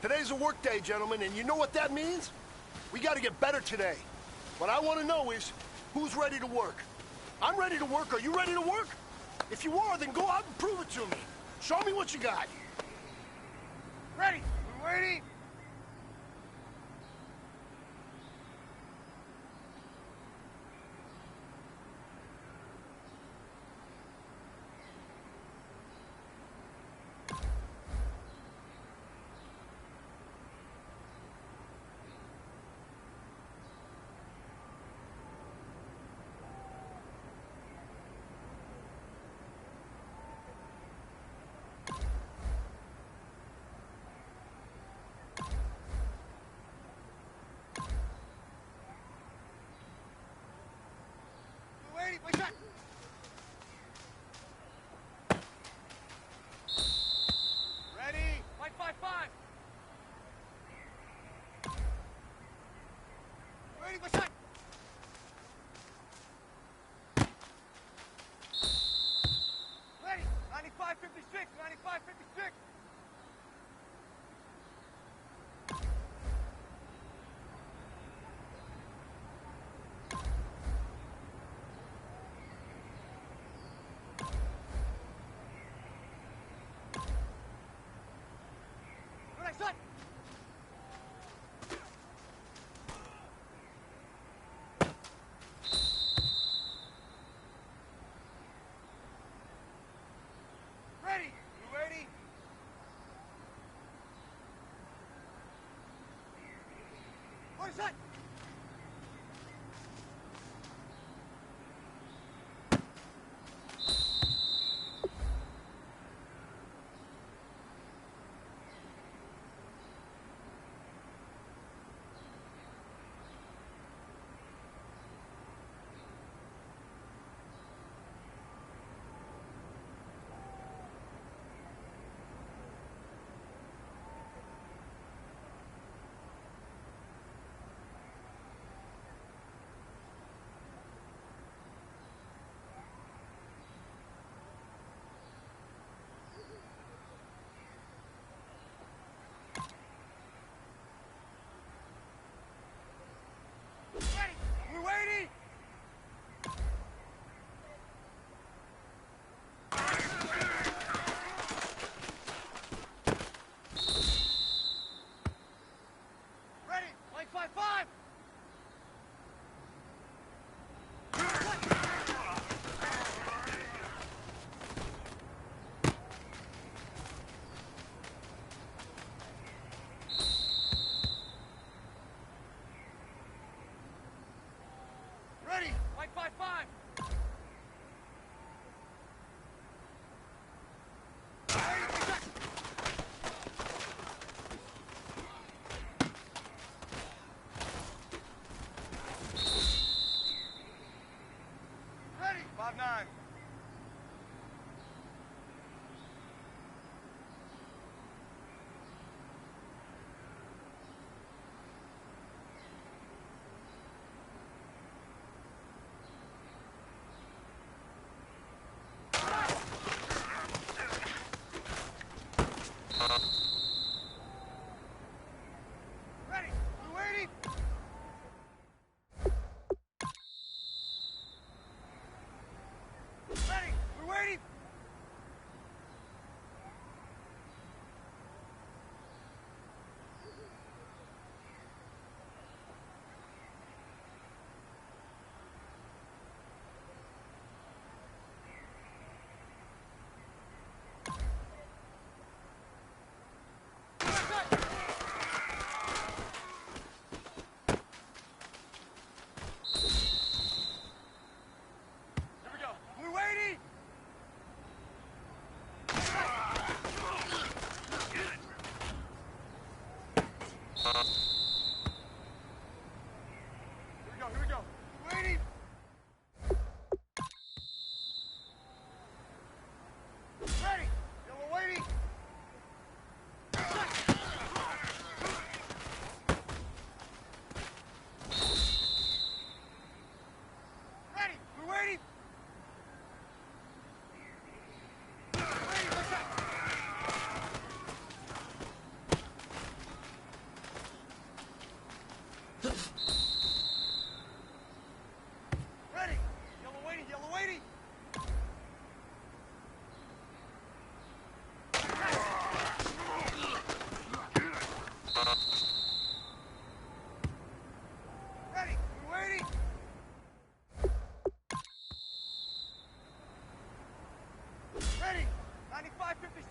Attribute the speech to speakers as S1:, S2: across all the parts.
S1: Today's a work day, gentlemen, and you know what that means? We gotta get better today. What I want to know is, who's ready to work? I'm ready to work. Are you ready to work? If you are, then go out and prove it to me. Show me what you got.
S2: Ready! We're waiting! Wait, shot! Ready? White 5-5! Ready, my shot! Ready! 95-56, 95-56! Shot! Ready! You ready? One shot! We're waiting! Ready! White 5-5! Ready! White 5-5! Ready! 5-9. Ready! We're waiting!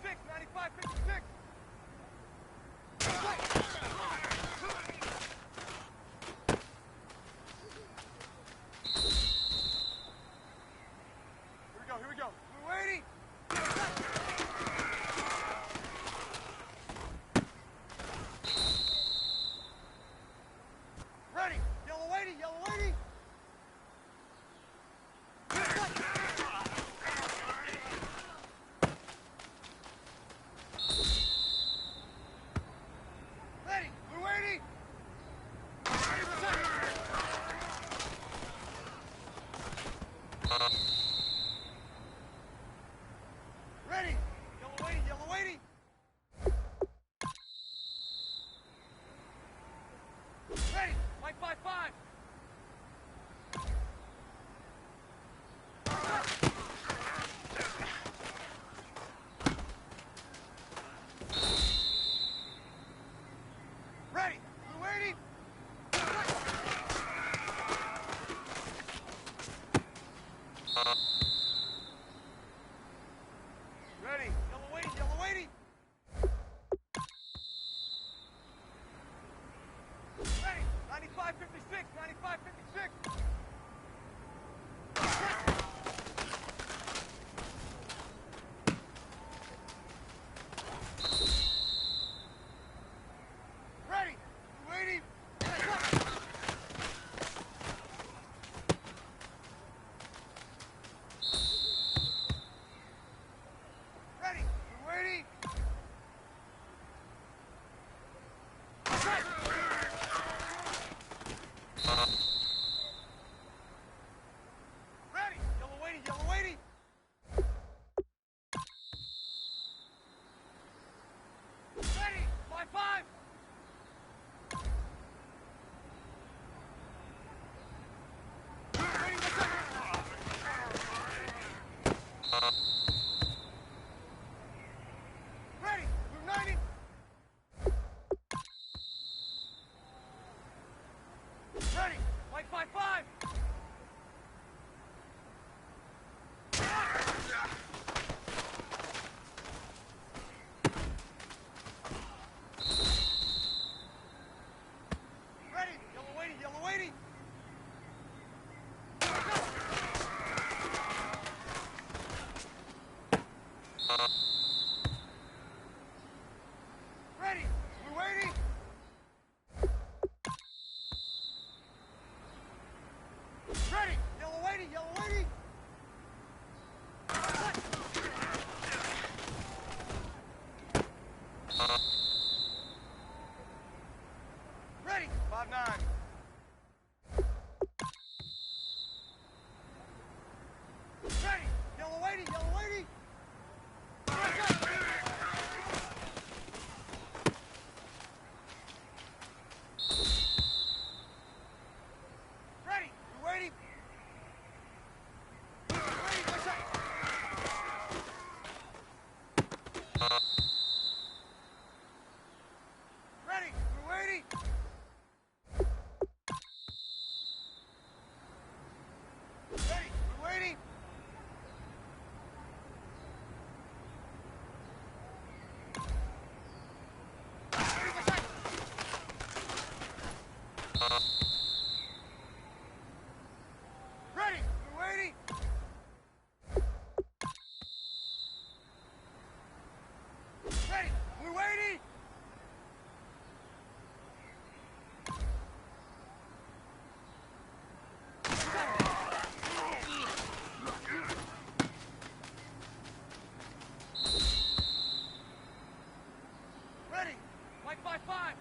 S2: 9556. Here we go. Blue 80. Ready. Yellow 80, yellow 80. Ready. Blue 80. Ready. Yellow 80, yellow 80. Ready. White 55. Ready. Blue 80. Ready. Yellow 80, yellow 80. Ready. 9556, 9556. Ready. Blue 80. Ready. Blue 80. Ready. Yellow 80, yellow 80. Ready. 55. Ready. Ready. Blue 90. Ready. White 55. Ready. Yellow 80, yellow 80. Ready. Blue 80. Ready. Yellow 80, yellow 80. Ready. 59. Ready. Yellow 80, yellow 80. Ready. Blue 80. Ready. Blue 80. Ready. Blue 80. Ready. Blue 80. Ready. Blue 80. Ready. White 55.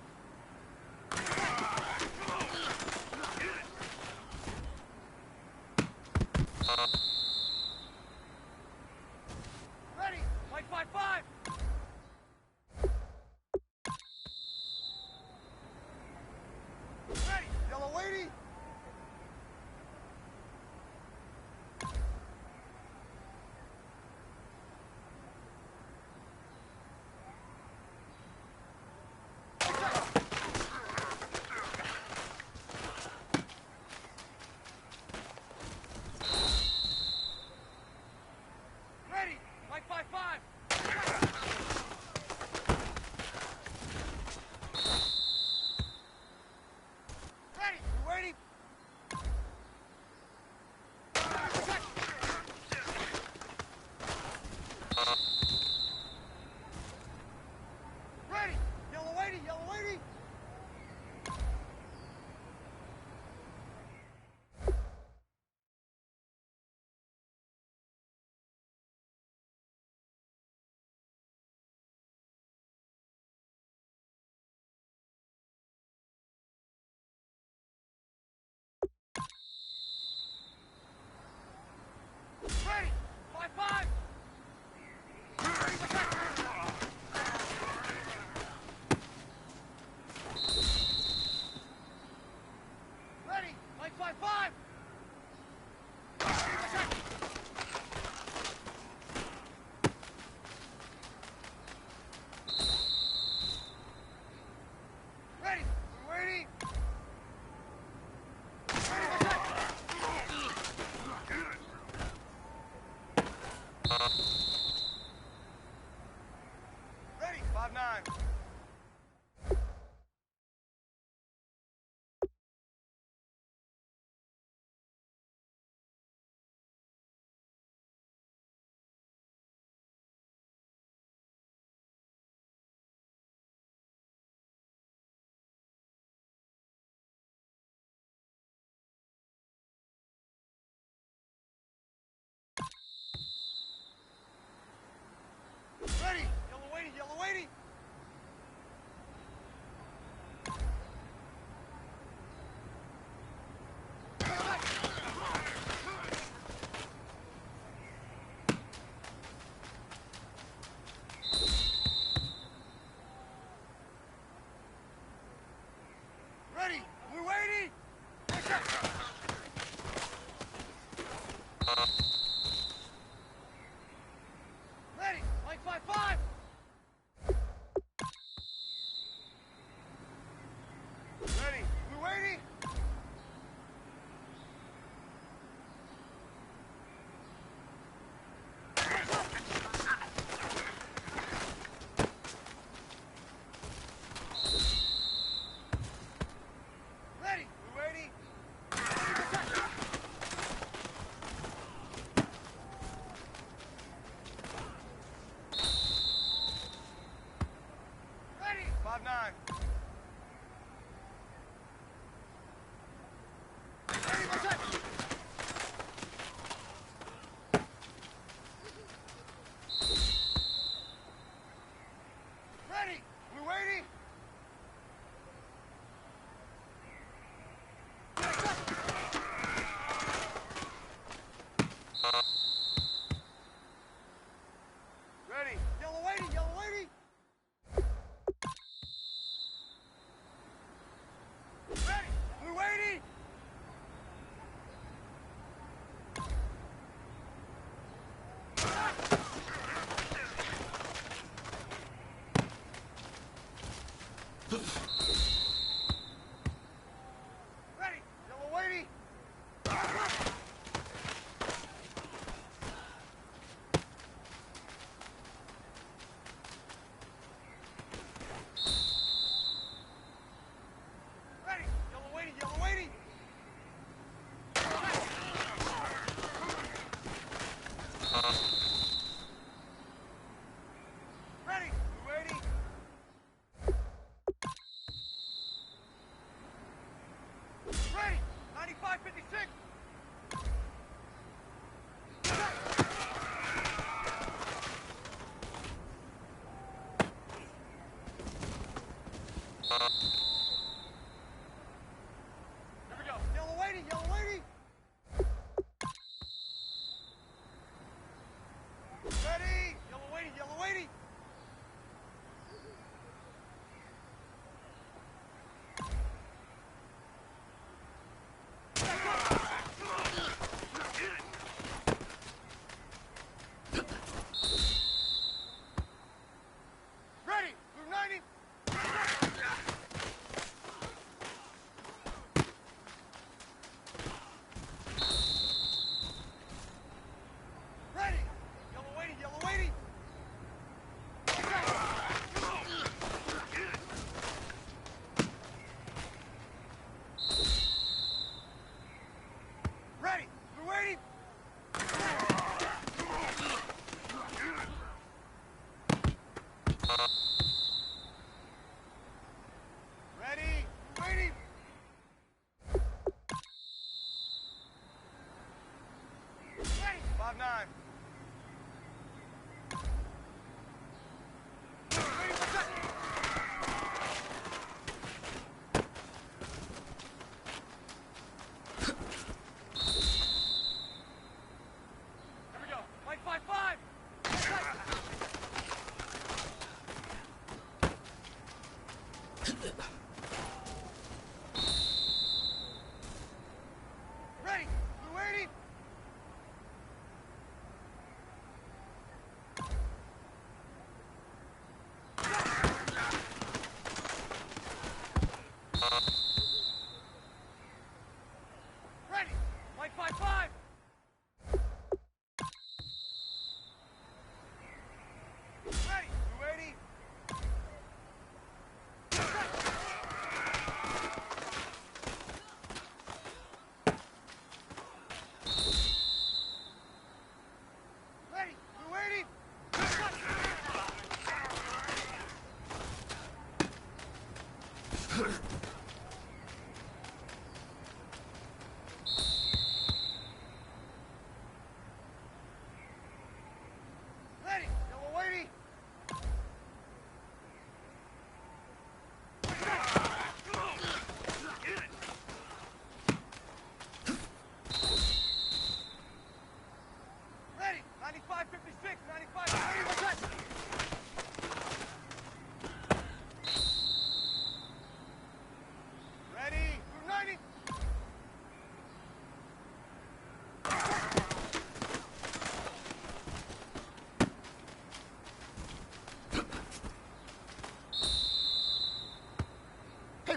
S2: Ready, 5-9. Ready, yellow waiting, yellow waiting. Ready, we're waiting. Ready, like 5-5. Ready, we're waiting. Ready, we're waiting. Ready, 5-9. Ready, what's up? Ready, we're waiting. Ready, yellow waiting, yellow waiting. Ready, we're waiting. Ready, yellow waiting. Ready, yellow waiting, yellow waiting. Ready, we're waiting. Ready, 95-56. Here we go. Yellow waiting, yellow waiting.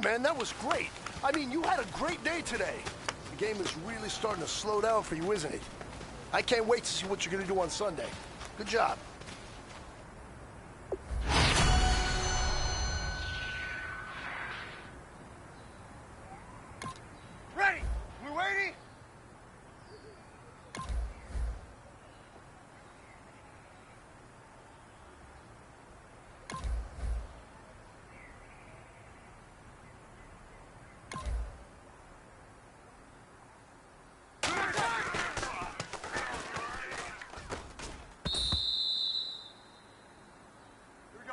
S1: man, that was great. I mean, you had a great day today. The game is really starting to slow down for you, isn't it? I can't wait to see what you're going to do on Sunday. Good job.
S2: Ready! We waiting?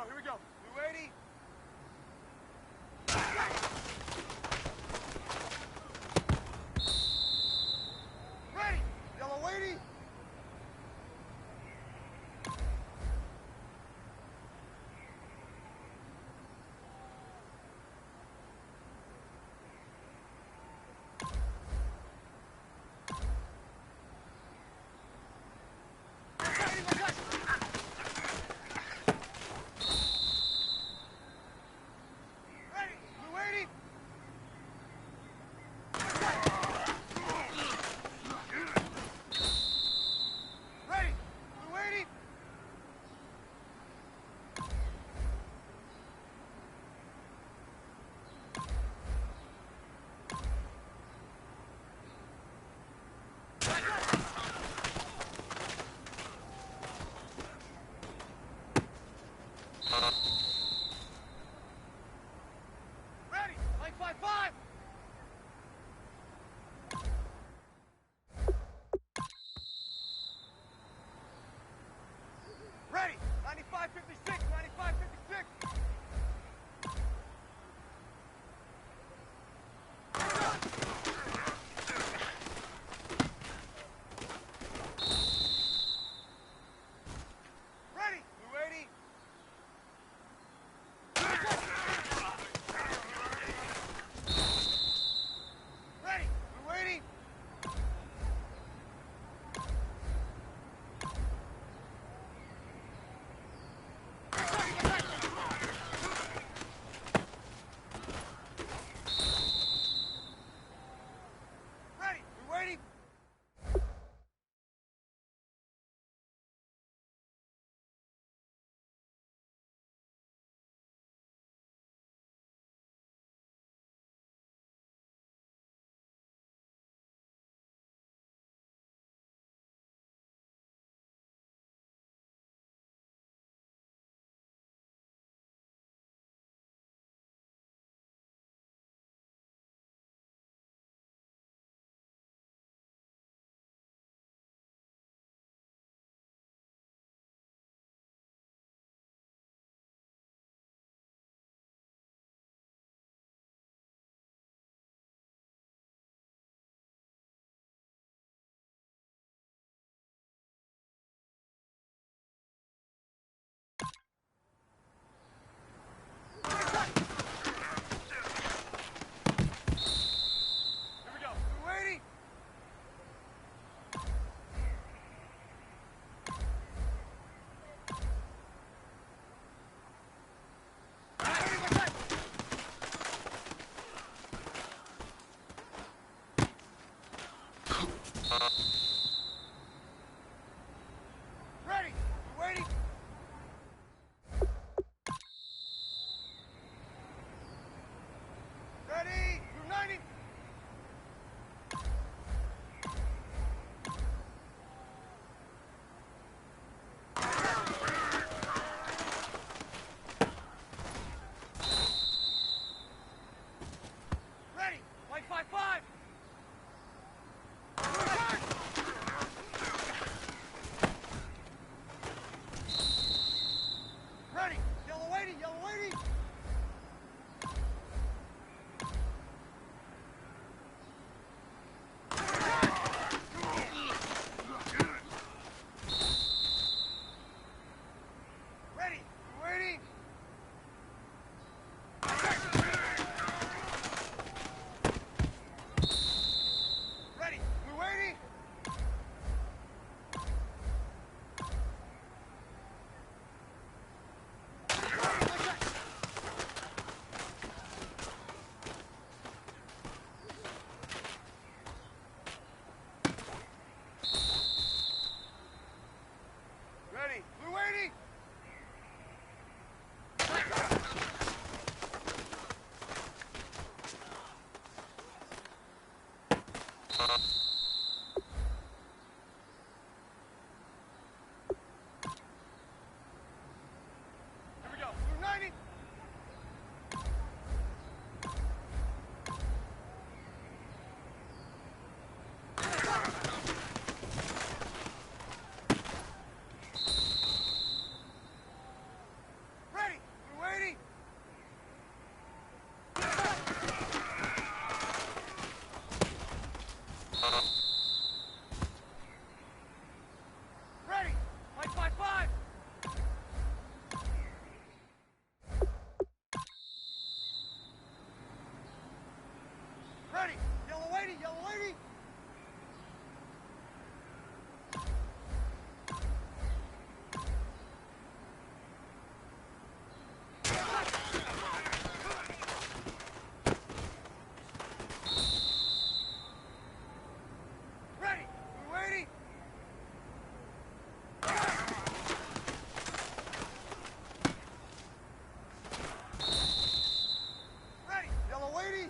S2: Here we go. We waiting? Ready! Yellow lady! Ready! We waiting? Ready! We waiting? Ready! Line 5-5! Ready! 95-56! 95-56! Ready! We waiting? Ready! We waiting? Ready. We're waiting. Here we go. We're 90. Ready. We're waiting. Ready. 555. Ready. Yellow lady. Yellow lady. Ready. We're waiting. Ready. Yellow lady.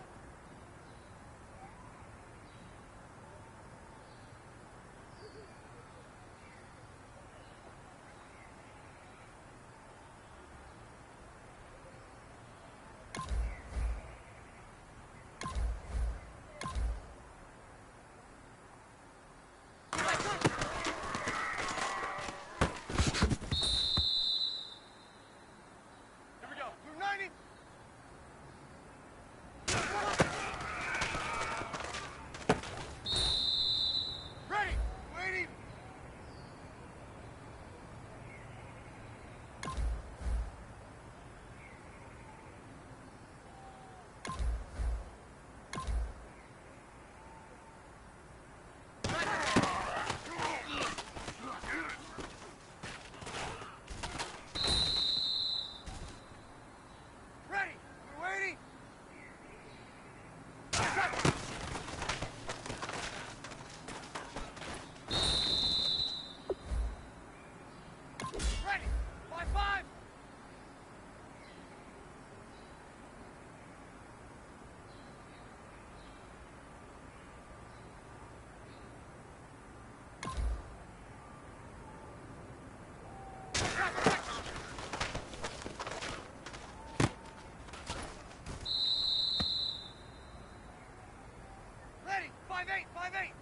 S2: Here we go. We're 90. Ready. Waiting. Ready. We're waiting. Ready. 5-5. Ready. 5-8. 5-8.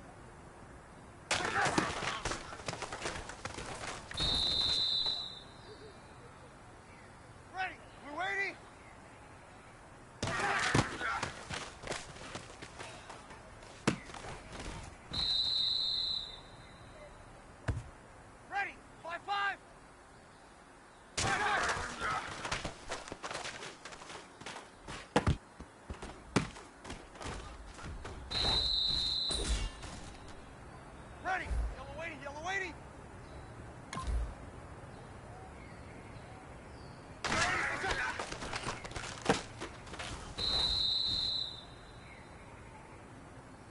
S2: Ready. We're waiting. Ready. 5-5. Ready. Yellow waiting. Yellow waiting.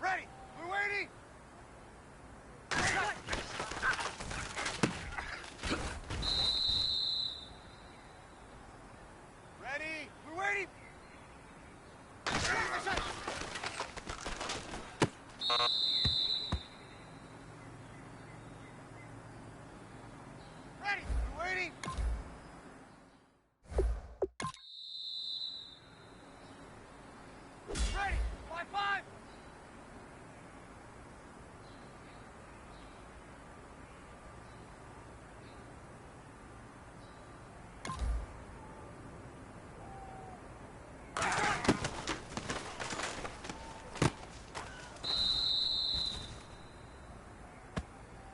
S2: Ready. We're waiting. Ready. We're waiting. Ready. We're waiting. Ready. 5-5.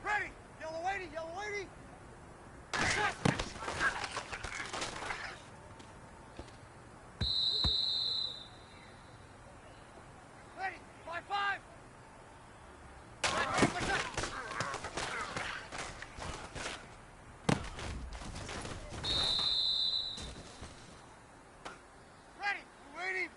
S2: Ready. Yellow lady. Yellow lady. Ready. 5-5. Ready. We're waiting.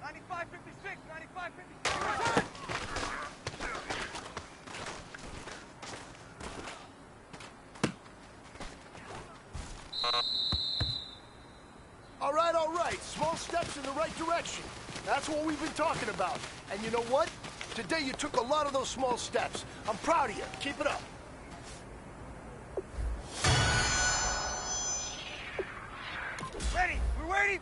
S2: 9556, 9556.
S1: All right. Small steps in the right direction. That's what we've been talking about. And you know what? Today you took a lot of those small steps. I'm proud of you. Keep it up.
S2: Ready? We're waiting.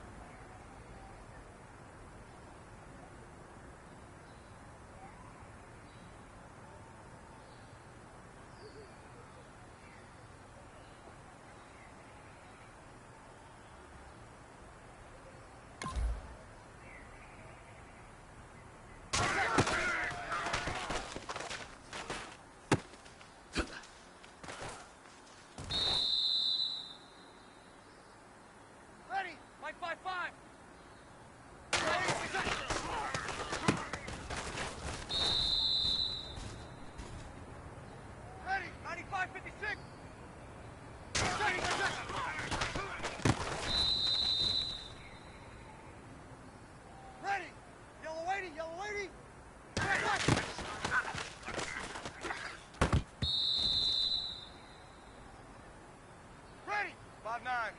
S2: Ready? Mike 5-5. Ready? 9556. Ready? Yellow lady, yellow lady. Ready? 5-9.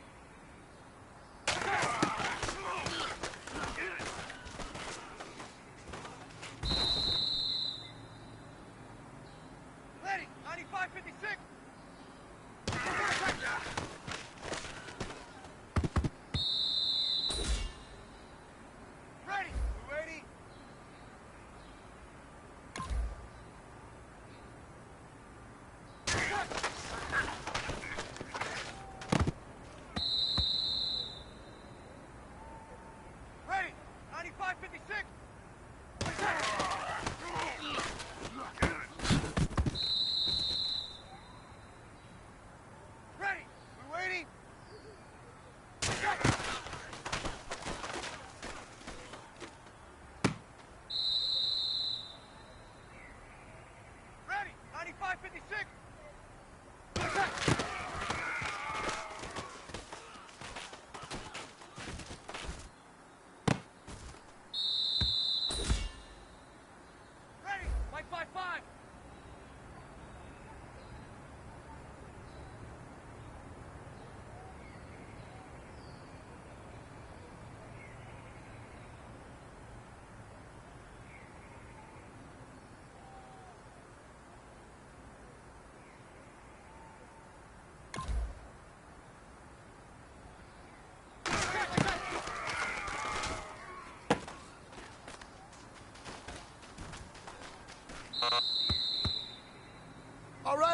S2: Ready? 9556. Ready? We ready? Ready? 9556. Ready? We waiting? Ready? 9556. Ready? Mike 5-5.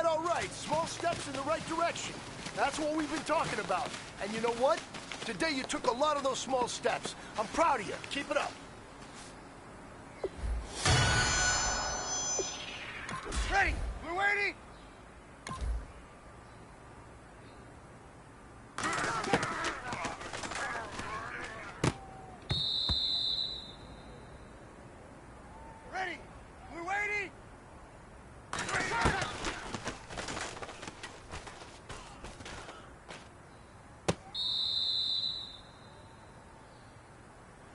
S1: All right. Small steps in the right direction. That's what we've been talking about. And you know what? Today you took a lot of those small steps. I'm proud of you. Keep it up.
S2: Ready? We're waiting. Ready? We're waiting.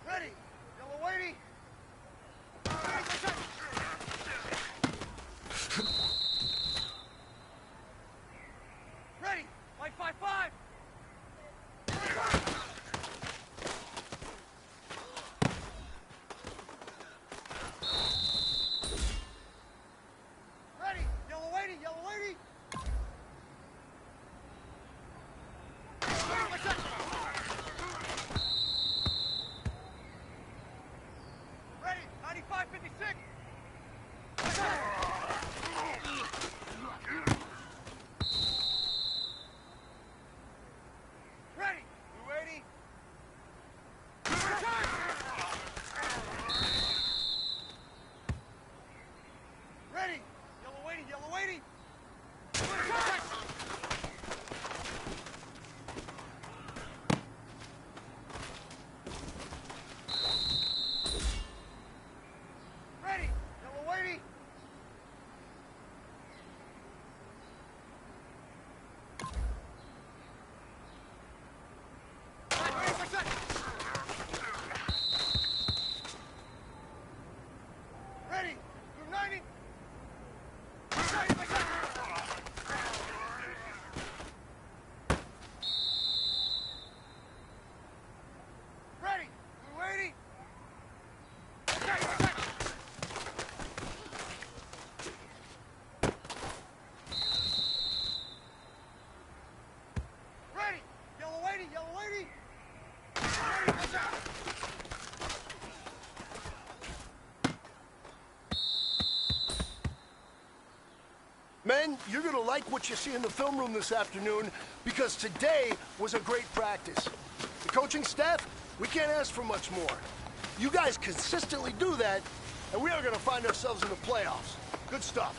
S2: Ready? Yellow lady. Ready? Mike 5-5. Ready? Yellow lady, yellow lady. Ready? 9556. Ready? We ready? Ready? Yellow lady, yellow lady. Ready?
S1: Men, you're gonna like what you see in the film room this afternoon because today was a great practice. The coaching staff, we can't ask for much more. You guys consistently do that, and we are gonna find ourselves in the playoffs. Good stuff.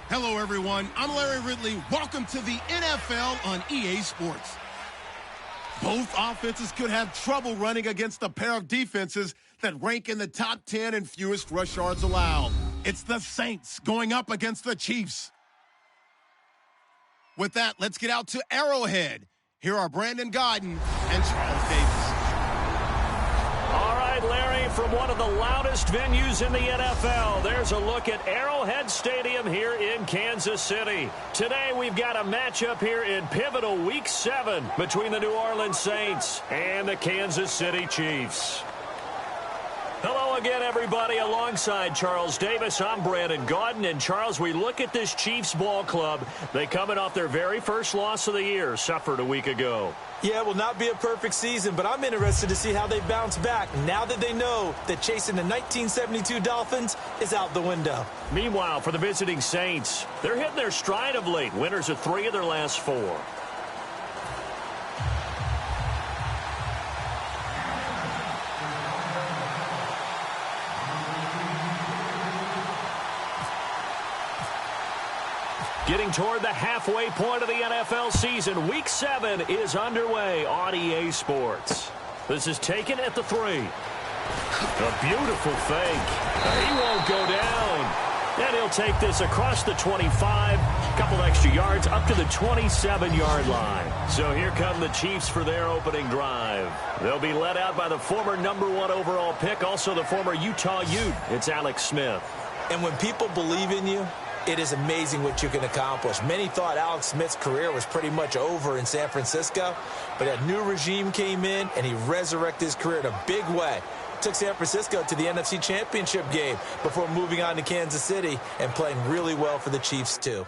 S3: Hello, everyone. I'm Larry Ridley. Welcome to the NFL on EA Sports. Both offenses could have trouble running against a pair of defenses that rank in the top 10 in fewest rush yards allowed. It's the Saints going up against the Chiefs. With that, let's get out to Arrowhead. Here are Brandon Gaudin and Charles Davis.
S4: All right, Larry, from one of the loudest venues in the NFL, there's a look at Arrowhead Stadium here in Kansas City. Today, we've got a matchup here in pivotal Week 7 between the New Orleans Saints and the Kansas City Chiefs. Hello again, everybody. Alongside Charles Davis, I'm Brandon Gaudin. And, Charles, we look at this Chiefs ball club. They coming off their very first loss of the year, suffered a week ago.
S5: Yeah, it will not be a perfect season, but I'm interested to see how they bounce back now that they know that chasing the 1972 Dolphins is out the window.
S4: Meanwhile, for the visiting Saints, they're hitting their stride of late. Winners of 3 of their last 4. Getting toward the halfway point of the NFL season, Week 7 is underway on EA Sports. This is taken at the 3. A beautiful fake. He won't go down. And he'll take this across the 25, a couple extra yards up to the 27-yard line. So here come the Chiefs for their opening drive. They'll be led out by the former #1 overall pick, also the former Utah Ute. It's Alex Smith.
S5: And when people believe in you, it is amazing what you can accomplish. Many thought Alex Smith's career was pretty much over in San Francisco, but a new regime came in, and he resurrected his career in a big way. Took San Francisco to the NFC Championship game before moving on to Kansas City and playing really well for the Chiefs, too.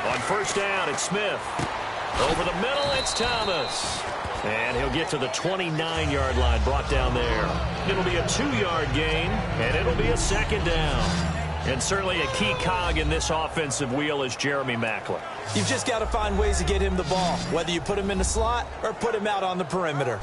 S4: On first down, it's Smith. Over the middle, it's Thomas. And he'll get to the 29-yard line, brought down there. It'll be a 2-yard gain, and it'll be a second down. And certainly a key cog in this offensive wheel is Jeremy Maclin.
S5: You've just got to find ways to get him the ball, whether you put him in the slot or put him out on the perimeter.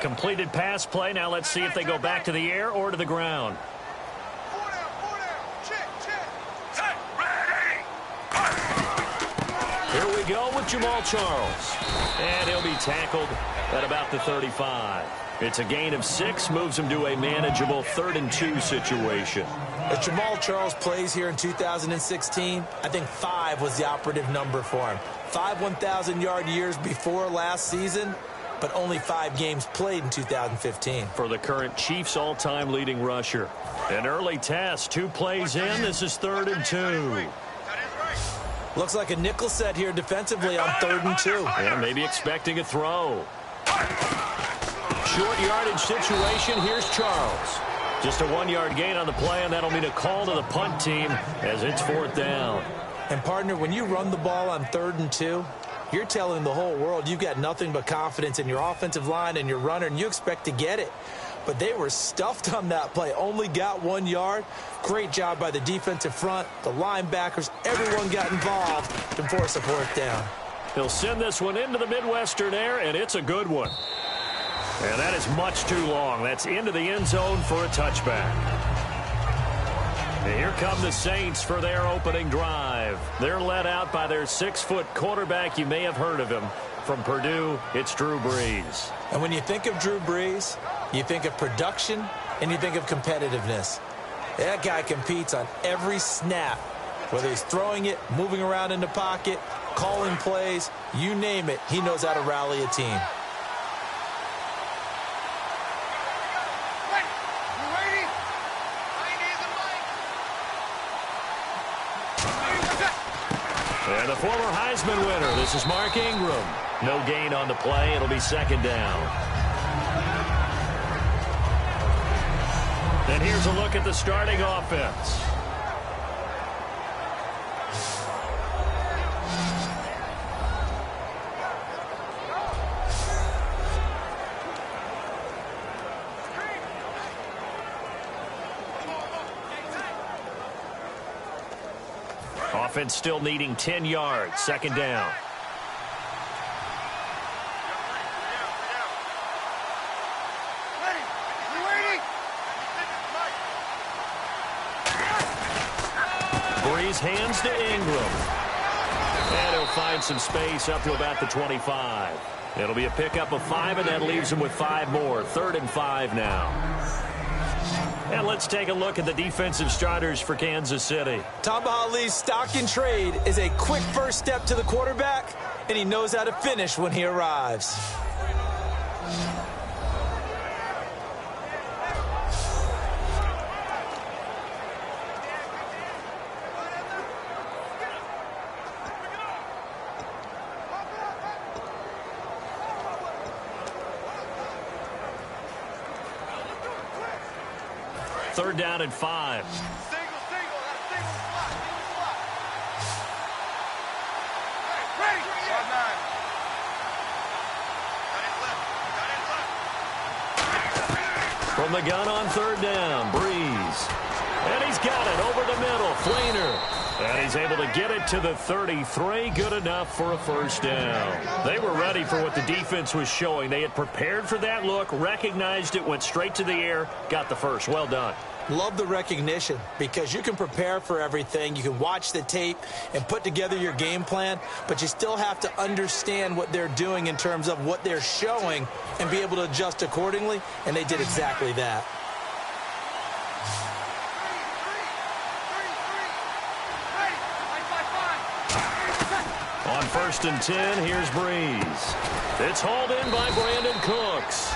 S4: Completed pass play. Now let's see if they go back to the air or to the ground. Here we go with Jamal Charles. And he'll be tackled at about the 35. It's a gain of 6, moves him to a manageable 3rd and 2 situation.
S5: As Jamal Charles plays here in 2016, I think 5 was the operative number for him. 5 1,000-yard years before last season, but only 5 games played in 2015.
S4: For the current Chiefs all-time leading rusher. An early test, 2 plays in. This is 3rd and 2.
S5: Looks like a nickel set here defensively on 3rd and 2.
S4: Yeah, maybe expecting a throw. Short yardage situation. Here's Charles. Just a 1-yard gain on the play, and that'll mean a call to the punt team as it's 4th down.
S5: And, partner, when you run the ball on 3rd and 2, you're telling the whole world you've got nothing but confidence in your offensive line and your runner, and you expect to get it. But they were stuffed on that play, only got 1 yard. Great job by the defensive front, the linebackers, everyone got involved to force a 4th down.
S4: He'll send this one into the Midwestern air, and it's a good one. And that is much too long. That's into the end zone for a touchback. And here come the Saints for their opening drive. They're led out by their 6-foot quarterback. You may have heard of him. From Purdue, it's Drew Brees.
S5: And when you think of Drew Brees, you think of production and you think of competitiveness. That guy competes on every snap, whether he's throwing it, moving around in the pocket, calling plays, you name it, he knows how to rally a team.
S4: And the former Heisman winner, this is Mark Ingram. No gain on the play. It'll be 2nd down. And here's a look at the starting offense. Offense still needing 10 yards. 2nd down. Brees hands to Ingram. And he'll find some space up to about the 25. It'll be a pickup of 5, and that leaves him with 5 more. 3rd and 5 now. And let's take a look at the defensive starters for Kansas City.
S5: Tamba Hali's stock in trade is a quick first step to the quarterback, and he knows how to finish when he arrives.
S4: Third down and 5. From the gun on third down, Breeze. And he's got it over the middle, Fleener. And he's able to get it to the 33. Good enough for a first down. They were ready for what the defense was showing. They had prepared for that look, recognized it, went straight to the air, got the first. Well done.
S5: Love the recognition because you can prepare for everything. You can watch the tape and put together your game plan, but you still have to understand what they're doing in terms of what they're showing and be able to adjust accordingly, and they did exactly that.
S4: On 1st and 10, here's Breeze. It's hauled in by Brandon Cooks.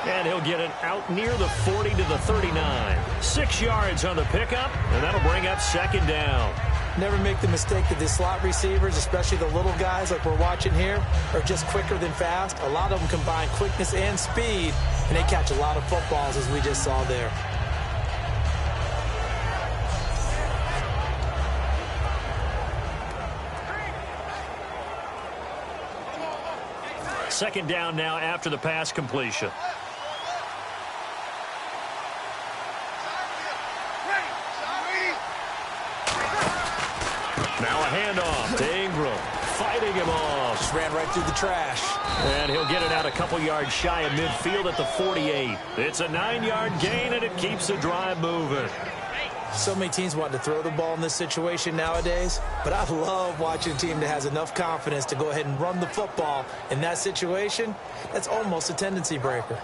S4: And he'll get it out near the 40 to the 39. 6 yards on the pickup, and that'll bring up second down.
S5: Never make the mistake that the slot receivers, especially the little guys like we're watching here, are just quicker than fast. A lot of them combine quickness and speed, and they catch a lot of footballs, as we just saw there.
S4: Second down now after the pass completion. Now a handoff to Ingram. Fighting him off.
S5: Just ran right through the trash.
S4: And he'll get it out a couple yards shy of midfield at the 48. It's a 9-yard gain, and it keeps the drive moving.
S5: So many teams want to throw the ball in this situation nowadays, but I love watching a team that has enough confidence to go ahead and run the football. In that situation, that's almost a tendency breaker.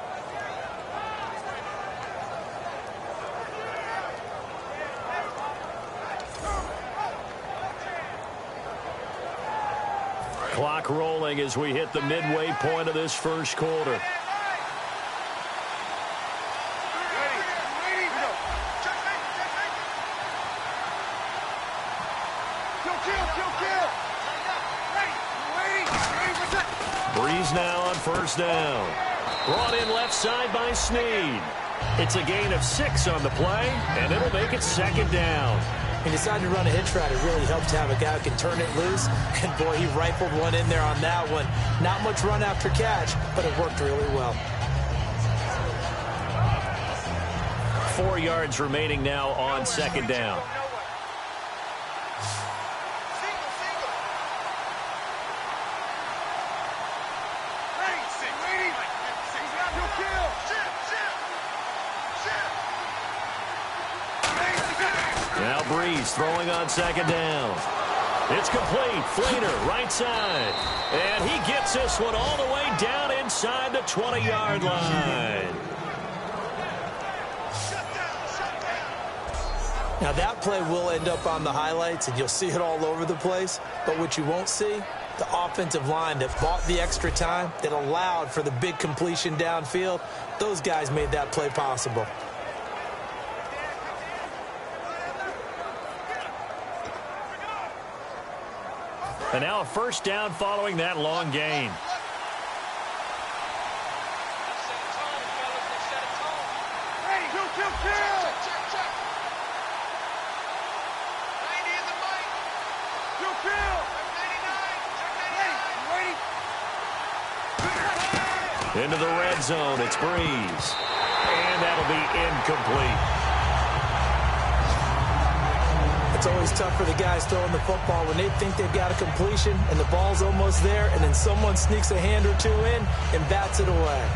S4: Clock rolling as we hit the midway point of this first quarter. Breeze now on first down. Brought in left side by Snead. It's a gain of 6 on the play, and it'll make it second down.
S5: He decided to run a hitch route. It really helps to have a guy who can turn it loose. And, boy, he rifled one in there on that one. Not much run after catch, but it worked really well.
S4: 4 yards remaining now on second down. Now Breeze throwing on second down. It's complete. Fleener, right side. And he gets this one all the way down inside the 20-yard line.
S5: Now, that play will end up on the highlights, and you'll see it all over the place. But what you won't see, the offensive line that bought the extra time, that allowed for the big completion downfield, those guys made that play possible.
S4: And now a first down following that long gain. Into the red zone, it's Breeze. And that'll be incomplete.
S5: It's always tough for the guys throwing the football when they think they've got a completion and the ball's almost there, and then someone sneaks a hand or two in and bats it away.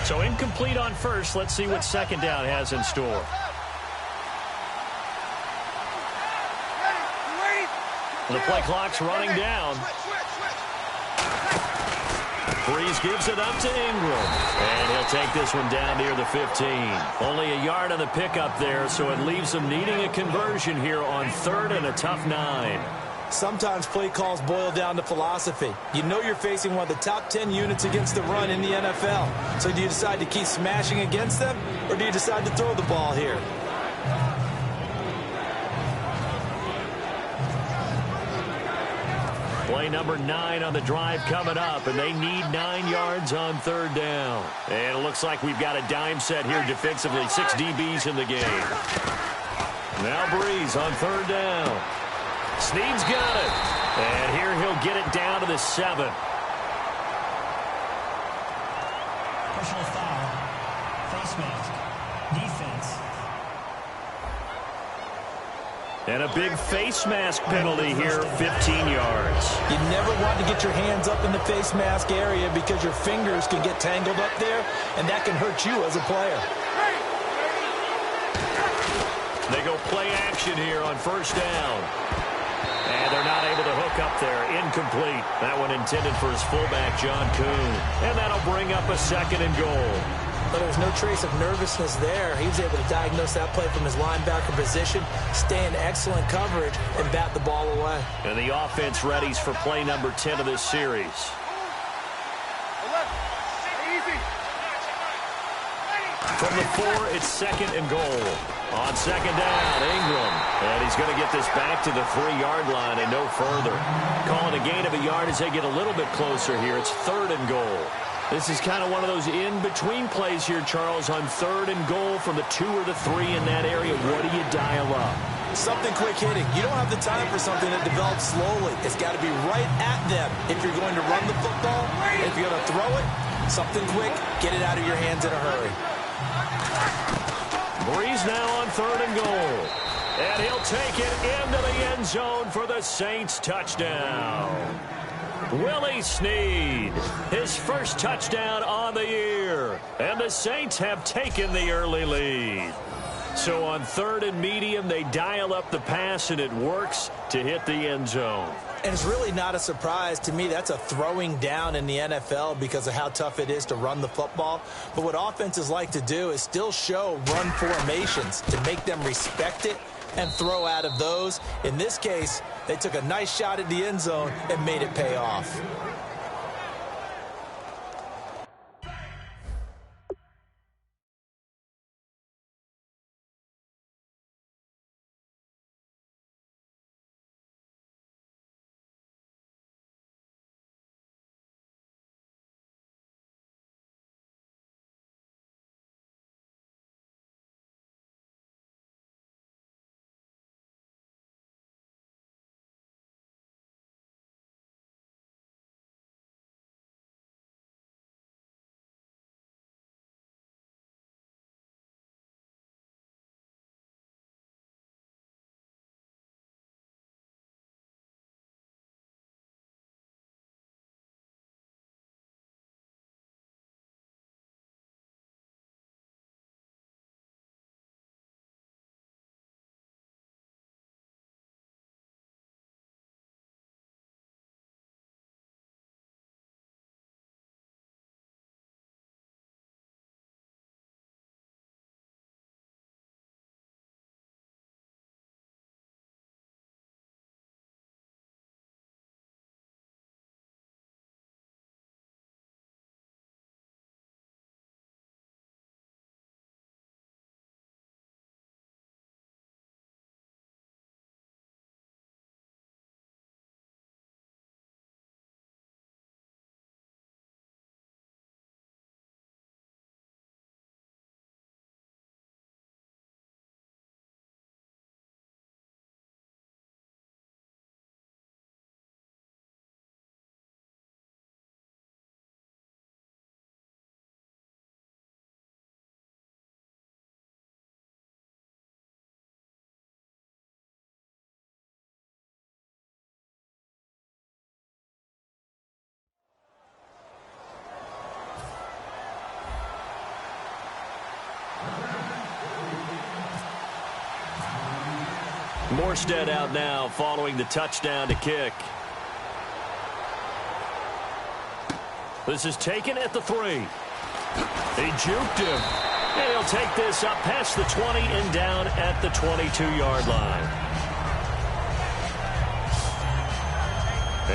S4: So incomplete on first. Let's see what second down has in store. The play clock's running down. Breeze gives it up to Ingram. And he'll take this one down near the 15. Only a yard on the pickup there, so it leaves them needing a conversion here on third and a tough 9.
S5: Sometimes play calls boil down to philosophy. You know you're facing one of the top 10 units against the run in the NFL. So do you decide to keep smashing against them, or do you decide to throw the ball here?
S4: Play number 9 on the drive coming up, and they need 9 yards on 3rd down. And it looks like we've got a dime set here defensively. 6 DBs in the game. Now Breeze on 3rd down. Snead's got it. And here he'll get it down to the 7.
S6: Personal foul. Face mask. Defense.
S4: And a big face mask penalty here, 15 yards.
S5: You never want to get your hands up in the face mask area because your fingers can get tangled up there, and that can hurt you as a player.
S4: They go play action here on 1st down. And they're not able to hook up there. Incomplete. That one intended for his fullback, John Kuhn. And that'll bring up a 2nd and goal.
S5: But there's no trace of nervousness there. He was able to diagnose that play from his linebacker position, stay in excellent coverage, and bat the ball away.
S4: And the offense readies for play number 10 of this series. From the 4, it's 2nd and goal. On 2nd down, Ingram. And he's going to get this back to the 3-yard line and no further. Calling a gain of a yard as they get a little bit closer here. It's 3rd and goal. This is kind of one of those in-between plays here, Charles, on 3rd and goal from the 2 or the 3 in that area. What do you dial up?
S5: Something quick hitting. You don't have the time for something that develops slowly. It's got to be right at them if you're going to run the football. If you're going to throw it, something quick, get it out of your hands in a hurry.
S4: Breeze now on 3rd and goal. And he'll take it into the end zone for the Saints touchdown. Willie Snead, his first touchdown on the year. And the Saints have taken the early lead. So on 3rd and medium, they dial up the pass, and it works to hit the end zone.
S5: And it's really not a surprise to me. That's a throwing down in the NFL because of how tough it is to run the football. But what offenses like to do is still show run formations to make them respect it and throw out of those. In this case, they took a nice shot at the end zone and made it pay off.
S4: Morstead out now following the touchdown to kick. This is taken at the 3. He juked him. And he'll take this up past the 20 and down at the 22-yard line.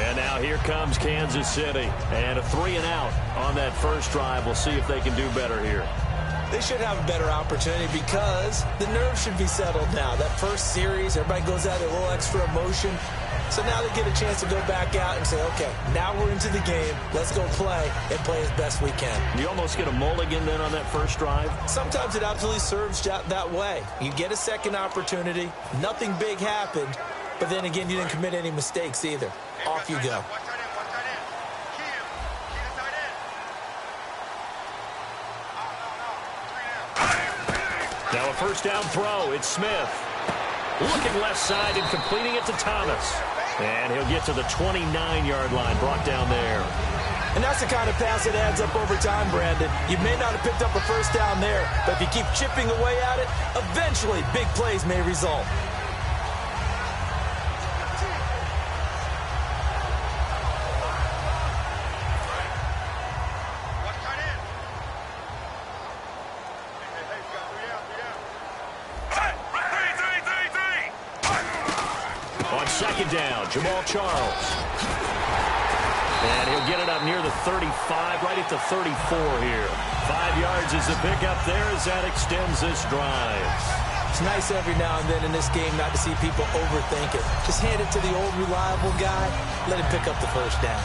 S4: And now here comes Kansas City. And a 3 and out on that first drive. We'll see if they can do better here.
S5: They should have a better opportunity because the nerves should be settled now. That first series, everybody goes out with a little extra emotion. So now they get a chance to go back out and say, okay, now we're into the game. Let's go play and play as best we can.
S4: You almost get a mulligan then on that first drive?
S5: Sometimes it absolutely serves that way. You get a second opportunity. Nothing big happened. But then again, you didn't commit any mistakes either. Off you go.
S4: Now a first down throw. It's Smith. Looking left side and completing it to Thomas. And he'll get to the 29-yard line, brought down there.
S5: And that's the kind of pass that adds up over time, Brandon. You may not have picked up a first down there, but if you keep chipping away at it, eventually big plays may result.
S4: Second down, Jamal Charles. And he'll get it up near the 35, right at the 34 here. 5 yards is the pickup there as that extends this drive.
S5: It's nice every now and then in this game not to see people overthink it. Just hand it to the old reliable guy, let him pick up the first down.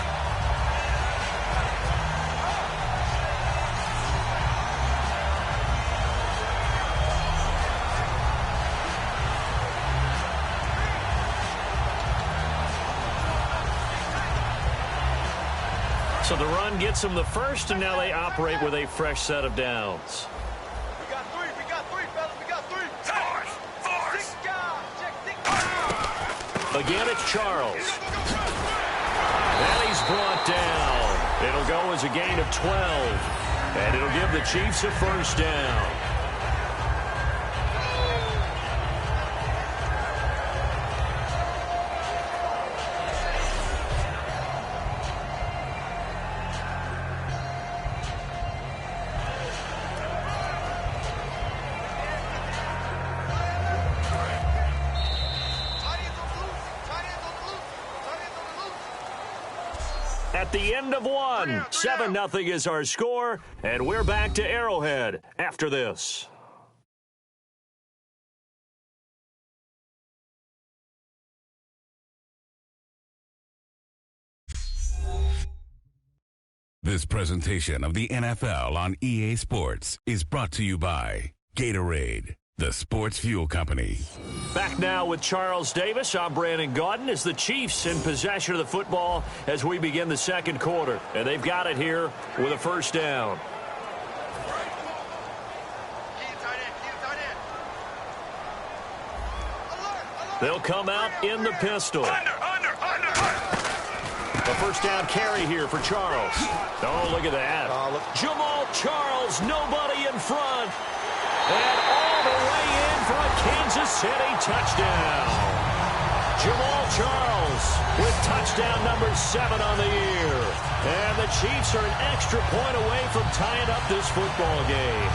S4: So the run gets them the first, and now they operate with a fresh set of downs.
S2: We got three, fellas, we got three. Force.
S4: Again, it's Charles. And he's brought down. It'll go as a gain of 12, and it'll give the Chiefs a first down. At the end of one, 7-0 is our score, and we're back to Arrowhead after this.
S7: This presentation of the NFL on EA Sports is brought to you by Gatorade, the sports fuel company.
S4: Back now with Charles Davis. I'm Brandon Gaudin as the Chiefs in possession of the football as we begin the second quarter. And they've got it here with a first down. They'll come out in the pistol. A first down carry here for Charles. Oh, look at that. Jamal Charles, nobody in front. And all the way in for a Kansas City touchdown. Jamal Charles with touchdown number 7 on the year. And the Chiefs are an extra point away from tying up this football game.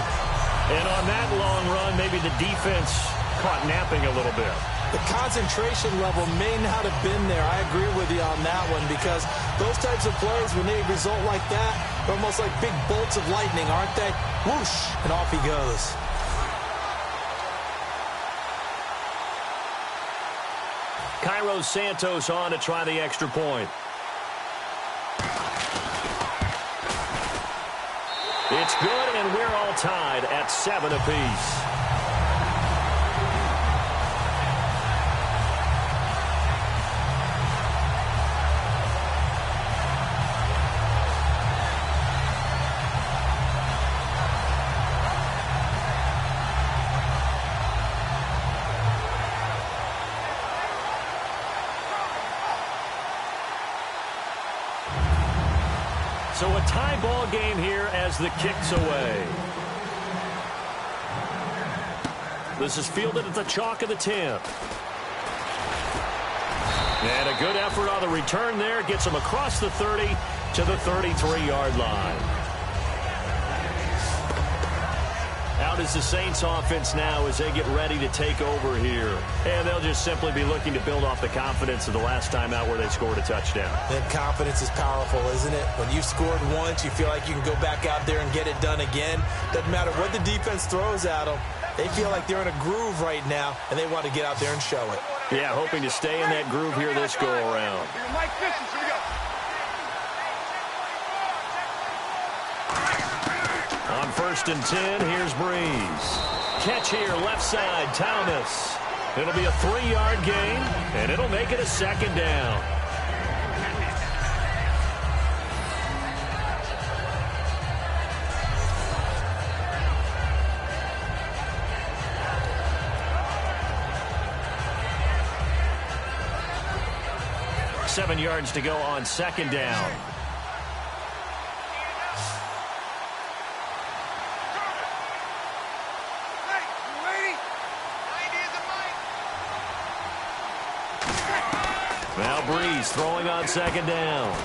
S4: And on that long run, maybe the defense caught napping a little bit.
S5: The concentration level may not have been there. I agree with you on that one because those types of plays, when they result like that, they're almost like big bolts of lightning, aren't they? Whoosh, and off he goes.
S4: Cairo Santos on to try the extra point. It's good, and we're all tied at 7 apiece. So a tie ball game here as the kick's away. This is fielded at the chalk of the 10. And a good effort on the return there. Gets him across the 30 to the 33-yard line. about is the Saints offense now as they get ready to take over here. And they'll just simply be looking to build off the confidence of the last time out where they scored a touchdown.
S5: That confidence is powerful, isn't it? When you've scored once, you feel like you can go back out there and get it done again. Doesn't matter what the defense throws at them. They feel like they're in a groove right now, and they want to get out there and show it.
S4: Yeah, hoping to stay in that groove here this go-around. On 1st and 10, here's Breeze. Catch here, left side, Thomas. It'll be a 3-yard gain, and it'll make it a 2nd down. Seven yards to go on 2nd down. Now Breeze throwing on 2nd down.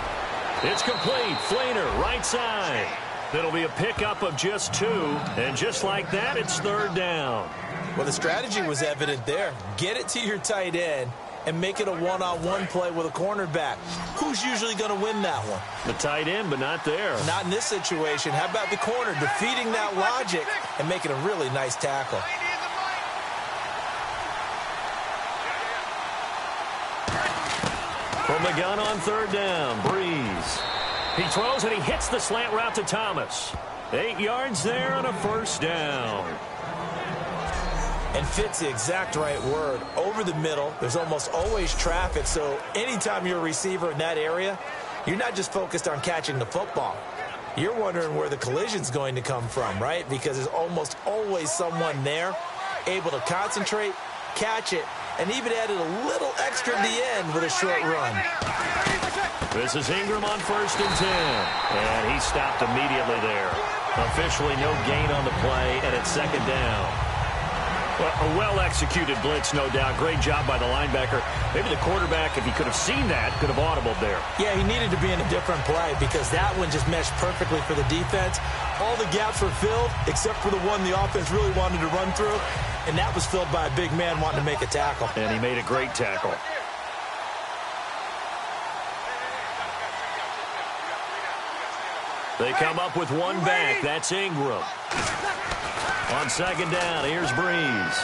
S4: It's complete. Fleener, right side. That'll be a pickup of just 2. And just like that, it's 3rd down.
S5: Well, the strategy was evident there. Get it to your tight end and make it a one-on-one play with a cornerback. Who's usually going to win that one?
S4: The tight end, but not there.
S5: Not in this situation. How about the corner defeating that logic and making a really nice tackle?
S4: From the gun on 3rd down, Breeze. He throws and he hits the slant route to Thomas. 8 yards there and a 1st down.
S5: And fits the exact right word. Over the middle, there's almost always traffic, so anytime you're a receiver in that area, you're not just focused on catching the football. You're wondering where the collision's going to come from, right? Because there's almost always someone there able to concentrate, catch it, and even added a little extra at the end with a short run.
S4: This is Ingram on 1st and 10. And he stopped immediately there. Officially no gain on the play, and it's 2nd down. Well, a well-executed blitz, no doubt. Great job by the linebacker. Maybe the quarterback, if he could have seen that, could have audibled there.
S5: Yeah, he needed to be in a different play because that one just meshed perfectly for the defense. All the gaps were filled except for the one the offense really wanted to run through, and that was filled by a big man wanting to make a tackle.
S4: And he made a great tackle. They come up with one back. That's Ingram. On 2nd down, here's Breeze.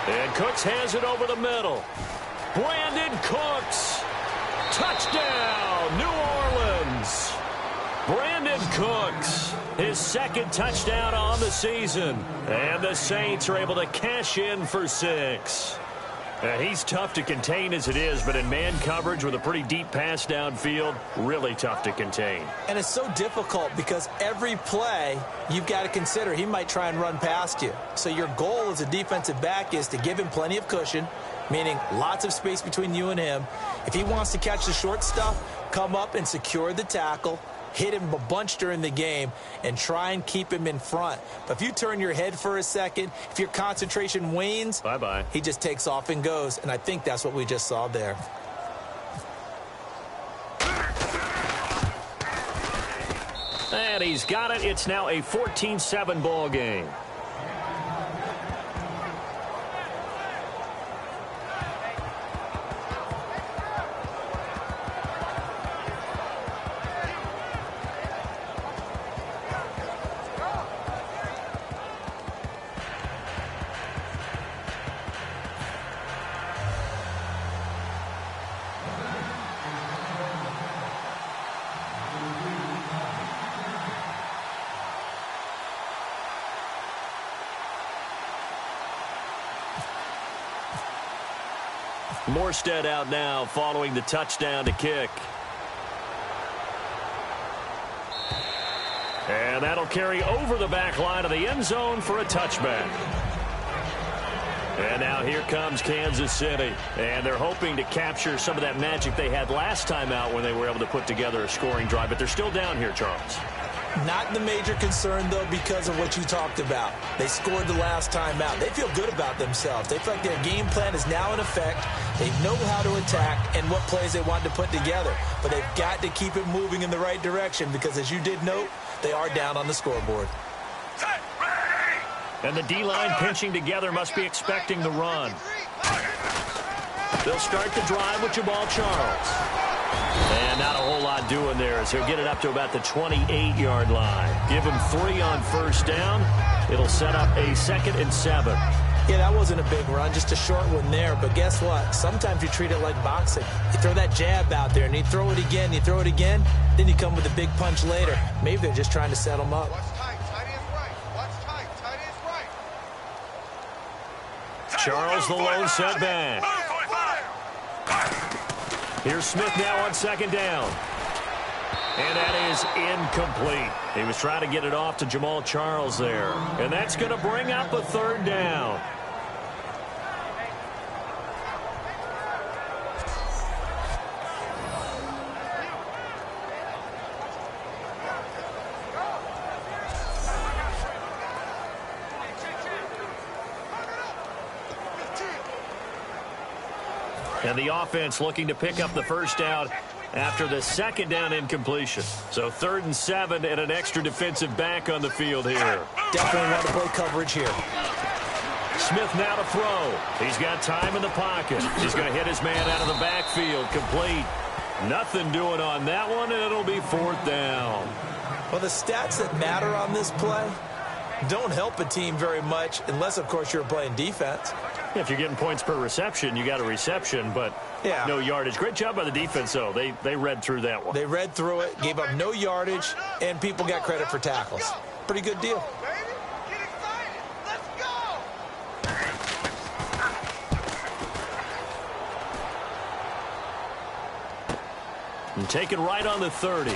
S4: And Cooks has it over the middle. Brandon Cooks. Touchdown, New Orleans. Brandon Cooks, his 2nd touchdown on the season. And the Saints are able to cash in for 6. He's tough to contain as it is, but in man coverage with a pretty deep pass downfield, really tough to contain.
S5: And it's so difficult because every play you've got to consider he might try and run past you. So your goal as a defensive back is to give him plenty of cushion, meaning lots of space between you and him. If he wants to catch the short stuff, come up and secure the tackle, hit him a bunch during the game, and try and keep him in front. But if you turn your head for a second, if your concentration wanes,
S4: bye-bye.
S5: He just takes off and goes, and I think that's what we just saw there.
S4: And he's got it. It's now a 14-7 ball game. Morstead out now following the touchdown to kick. And that'll carry over the back line of the end zone for a touchback. And now here comes Kansas City. And they're hoping to capture some of that magic they had last time out when they were able to put together a scoring drive. But they're still down here, Charles.
S5: Not the major concern, though, because of what you talked about. They scored the last time out. They feel good about themselves. They feel like their game plan is now in effect. They know how to attack and what plays they want to put together. But they've got to keep it moving in the right direction because, as you did note, they are down on the scoreboard.
S4: And the D-line pinching together must be expecting the run. They'll start the drive with Jamal Charles. And not a whole lot doing there as he'll get it up to about the 28-yard line. Give him 3 on first down. It'll set up a 2nd and 7.
S5: Yeah, that wasn't a big run, just a short one there. But guess what? Sometimes you treat it like boxing. You throw that jab out there, and you throw it again, you throw it again, then you come with a big punch later. Maybe they're just trying to set him up.
S2: Watch tight, tight ends right. Watch tight, tight ends right.
S4: Charles the lone setback. Here's Smith now on 2nd down. And that is incomplete. He was trying to get it off to Jamal Charles there. And that's going to bring up a 3rd down. And the offense looking to pick up the first down after the 2nd down incompletion. So 3rd and 7 and an extra defensive back on the field here.
S5: Definitely want to play coverage here.
S4: Smith now to throw. He's got time in the pocket. He's going to hit his man out of the backfield. Complete. Nothing doing on that one, and it'll be 4th down.
S5: Well, the stats that matter on this play don't help a team very much unless, of course, you're playing defense.
S4: Yeah, if you're getting points per reception, you got a reception, but no yardage. Great job by the defense, though. They read through that one.
S5: They read through it, gave up no yardage, and people got credit for tackles. Pretty good deal.
S2: Baby, get excited. Let's go.
S4: And taken right on the 30.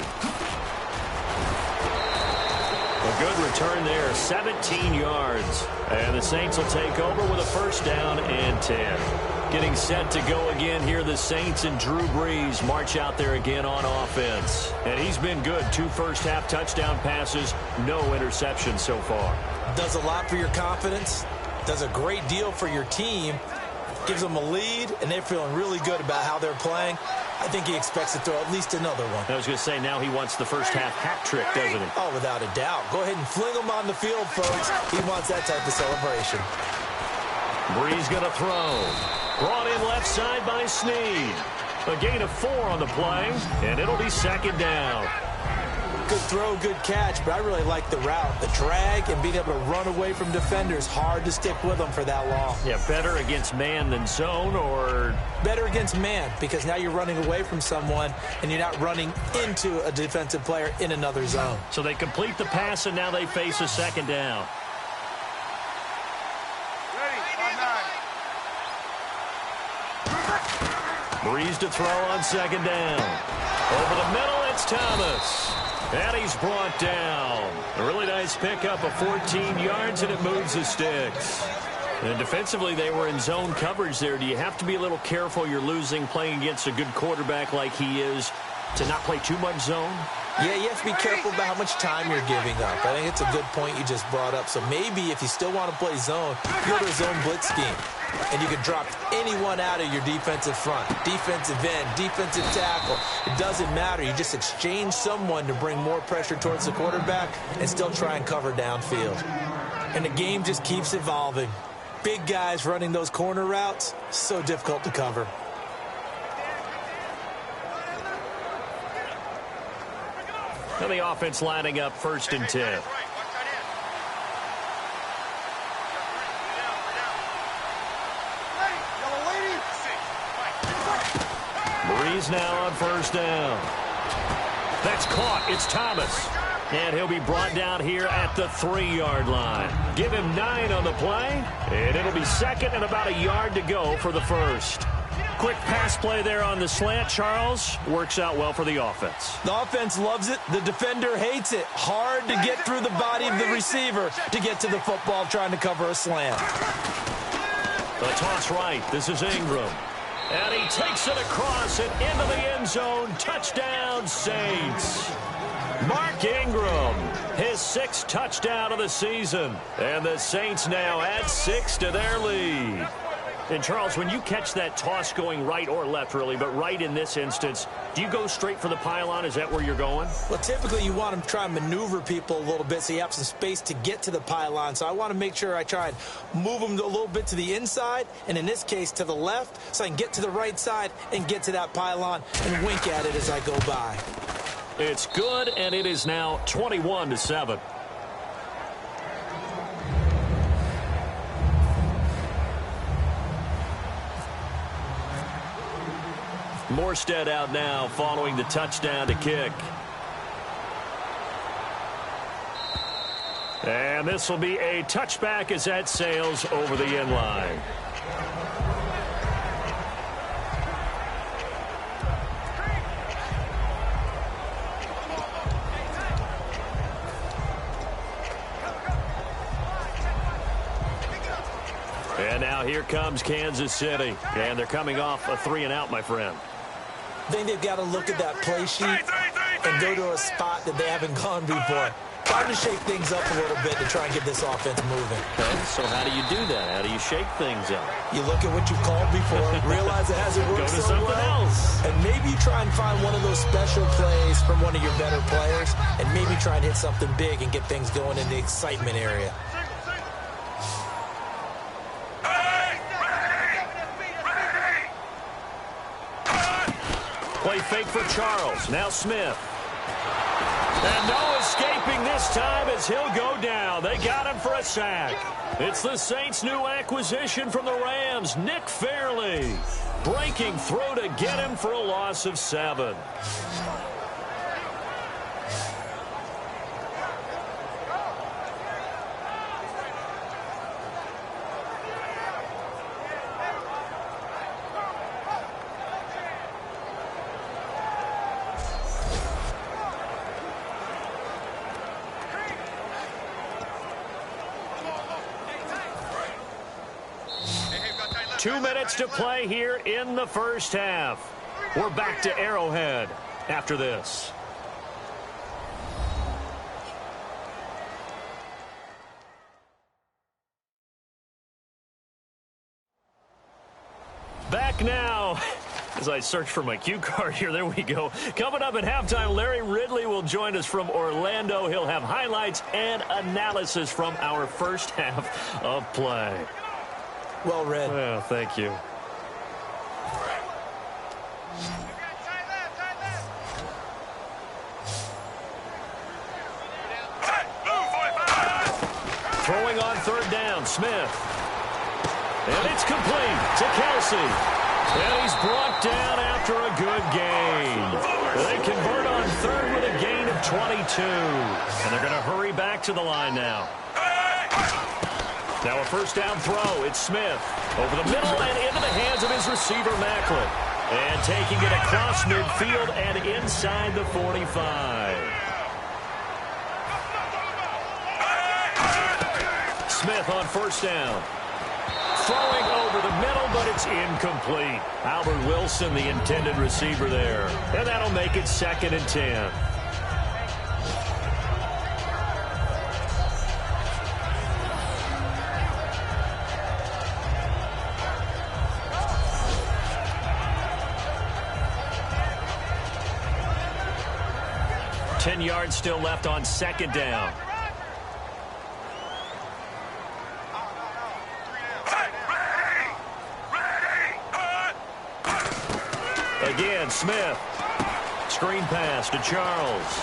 S4: A good return there, 17 yards. And the Saints will take over with a 1st down and 10. Getting set to go again here, the Saints and Drew Brees march out there again on offense. And he's been good. 2 first-half touchdown passes, no interceptions so far.
S5: Does a lot for your confidence, does a great deal for your team, gives them a lead, and they're feeling really good about how they're playing. I think he expects to throw at least another one.
S4: I was going to say, now he wants the first-half hat trick, doesn't he?
S5: Oh, without a doubt. Go ahead and fling him on the field, folks. He wants that type of celebration.
S4: Brees going to throw. Brought in left side by Snead. A gain of 4 on the play, and it'll be 2nd down.
S5: Good throw, good catch, but I really like the route. The drag and being able to run away from defenders, hard to stick with them for that long.
S4: Yeah, better against man than zone, or?
S5: Better against man, because now you're running away from someone and you're not running into a defensive player in another zone.
S4: So they complete the pass, and now they face a 2nd down. Brees to throw on 2nd down. Over the middle, it's Thomas. And he's brought down. A really nice pickup of 14 yards, and it moves the sticks. And defensively, they were in zone coverage there. Do you have to be a little careful? You're losing playing against a good quarterback like he is to not play too much zone?
S5: Yeah, you have to be careful about how much time you're giving up. I think it's a good point you just brought up. So maybe if you still want to play zone, go to a zone blitz scheme. And you can drop anyone out of your defensive front. Defensive end, defensive tackle. It doesn't matter. You just exchange someone to bring more pressure towards the quarterback and still try and cover downfield. And the game just keeps evolving. Big guys running those corner routes, so difficult to cover.
S4: Now the offense lining up 1st and 10. Brees now on 1st down. That's caught. It's Thomas. And he'll be brought down here at the 3-yard line. Give him 9 on the play, and it'll be 2nd and about a yard to go for the 1st. Quick pass play there on the slant, Charles. Works out well for the offense.
S5: The offense loves it. The defender hates it. Hard to get through the body of the receiver to get to the football trying to cover a slant.
S4: The toss right. This is Ingram. And he takes it across and into the end zone. Touchdown, Saints. Mark Ingram, his 6th touchdown of the season. And the Saints now add 6 to their lead. And, Charles, when you catch that toss going right or left, really, but right in this instance, do you go straight for the pylon? Is that where you're going?
S5: Well, typically you want to try and maneuver people a little bit so you have some space to get to the pylon. So I want to make sure I try and move them a little bit to the inside, and in this case to the left, so I can get to the right side and get to that pylon and wink at it as I go by.
S4: It's good, and it is now 21-7. Morstead out now following the touchdown to kick. And this will be a touchback as that sails over the end line. And now here comes Kansas City. And they're coming off a 3-and-out, my friend.
S5: I think they've got to look at that play sheet and go to a spot that they haven't gone before. Trying to shake things up a little bit to try and get this offense moving.
S4: Okay, so how do you do that? How do you shake things up?
S5: You look at what you called before, realize it hasn't worked
S4: Go to
S5: so
S4: something
S5: well,
S4: else.
S5: and maybe you try and find one of those special plays from one of your better players, and maybe try and hit something big and get things going in the excitement area.
S4: Play fake for Charles. Now Smith. And no escaping this time as he'll go down. They got him for a sack. It's the Saints' new acquisition from the Rams, Nick Fairley. Breaking through to get him for a loss of 7. Two minutes to play here in the first half. We're back to Arrowhead after this. Back now. As I search for my cue card here, there we go. Coming up at halftime, Larry Ridley will join us from Orlando. He'll have highlights and analysis from our first half of play.
S5: Well read.
S4: Well, thank you. Throwing on third down, Smith. And it's complete to Kelsey. And he's brought down after a good gain. They convert on third with a gain of 22. And they're going to hurry back to the line now. Now a first down throw. It's Smith. Over the middle and into the hands of his receiver, Macklin. And taking it across midfield and inside the 45. Smith on first down. Throwing over the middle, but it's incomplete. Albert Wilson, the intended receiver there. And that'll make it 2nd and 10. Ten yards still left on second down. Again, Smith. Screen pass to Charles.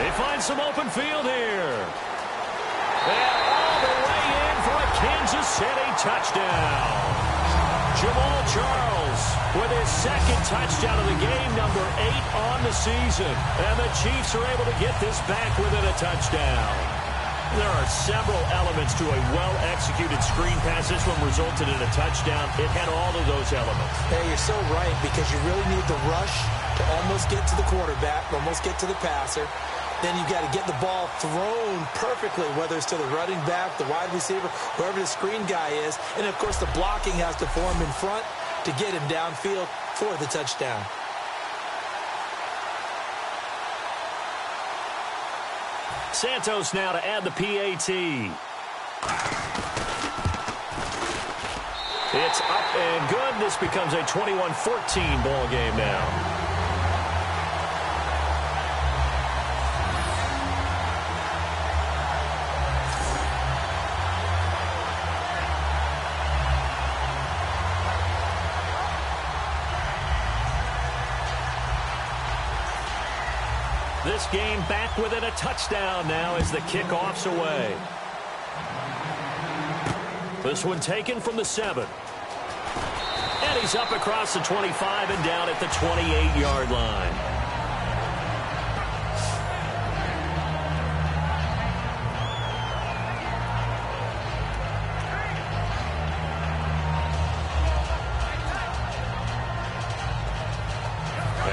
S4: They find some open field here. And all the way in for a Kansas City touchdown. Jamal Charles with his 2nd touchdown of the game, number 8 on the season. And the Chiefs are able to get this back within a touchdown. There are several elements to a well-executed screen pass. This one resulted in a touchdown. It had all of those elements.
S5: Hey, you're so right, because you really need the rush to almost get to the quarterback, almost get to the passer. Then you've got to get the ball thrown perfectly, whether it's to the running back, the wide receiver, whoever the screen guy is. And, of course, the blocking has to form in front to get him downfield for the touchdown.
S4: Santos now to add the PAT. It's up and good. This becomes a 21-14 ball game now. This game back within a touchdown now as the kickoff's away. This one taken from the 7. And he's up across the 25 and down at the 28-yard line.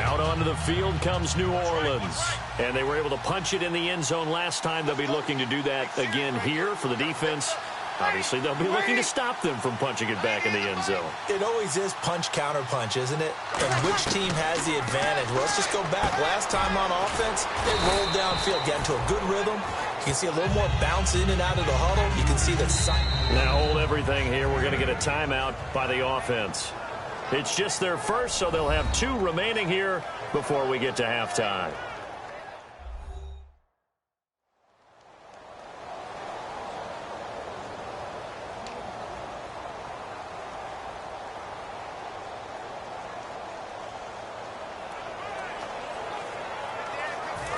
S4: Out onto the field comes New Orleans. And they were able to punch it in the end zone last time. They'll be looking to do that again here for the defense. Obviously, they'll be looking to stop them from punching it back in the end zone.
S5: It always is punch-counter-punch, isn't it? And which team has the advantage? Well, let's just go back. Last time on offense, they rolled downfield, got into a good rhythm. You can see a little more bounce in and out of the huddle. You can see the sign.
S4: Now hold everything here. We're going to get a timeout by the offense. It's just their first, so they'll have 2 remaining here before we get to halftime.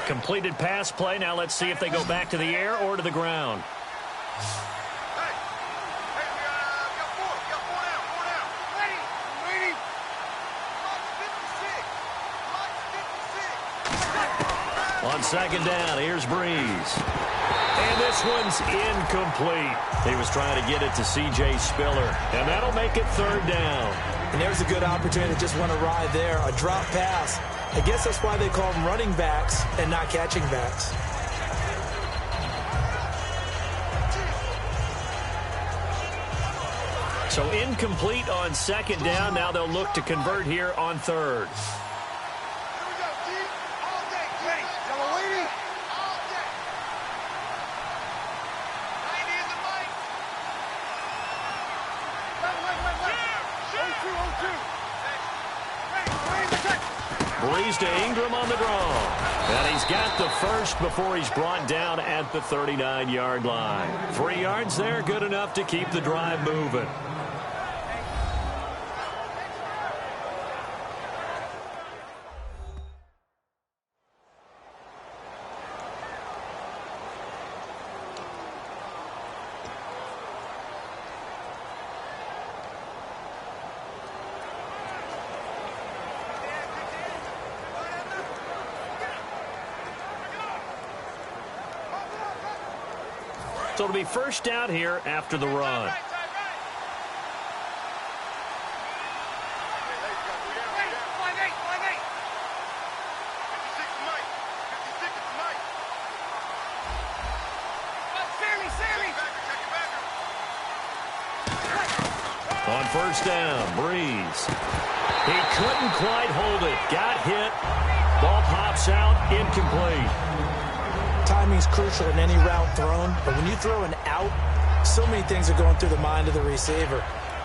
S4: Completed pass play. Now let's see if they go back to the air or to the ground. On second down, here's Breeze. And this one's incomplete. He was trying to get it to C.J. Spiller. And that'll make it 3rd down.
S5: And there's a good opportunity. Just want to ride there. A drop pass. I guess that's why they call them running backs and not catching backs.
S4: So incomplete on second down. Now they'll look to convert here on 3rd. Breeze to Ingram on the draw. And he's got the first before he's brought down at the 39-yard line. 3 yards there, good enough to keep the drive moving. So it'll be first down here after the run. On first down, Breeze. He couldn't quite hold it. Got hit. Ball pops out, incomplete.
S5: Timing's crucial in any route thrown, but when you throw an out, so many things are going through the mind of the receiver.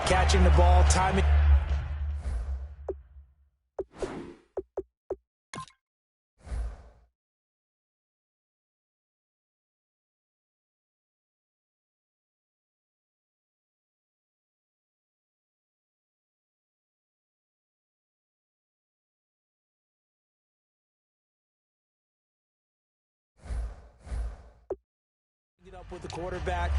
S5: Catching the ball, timing. Up with the quarterback.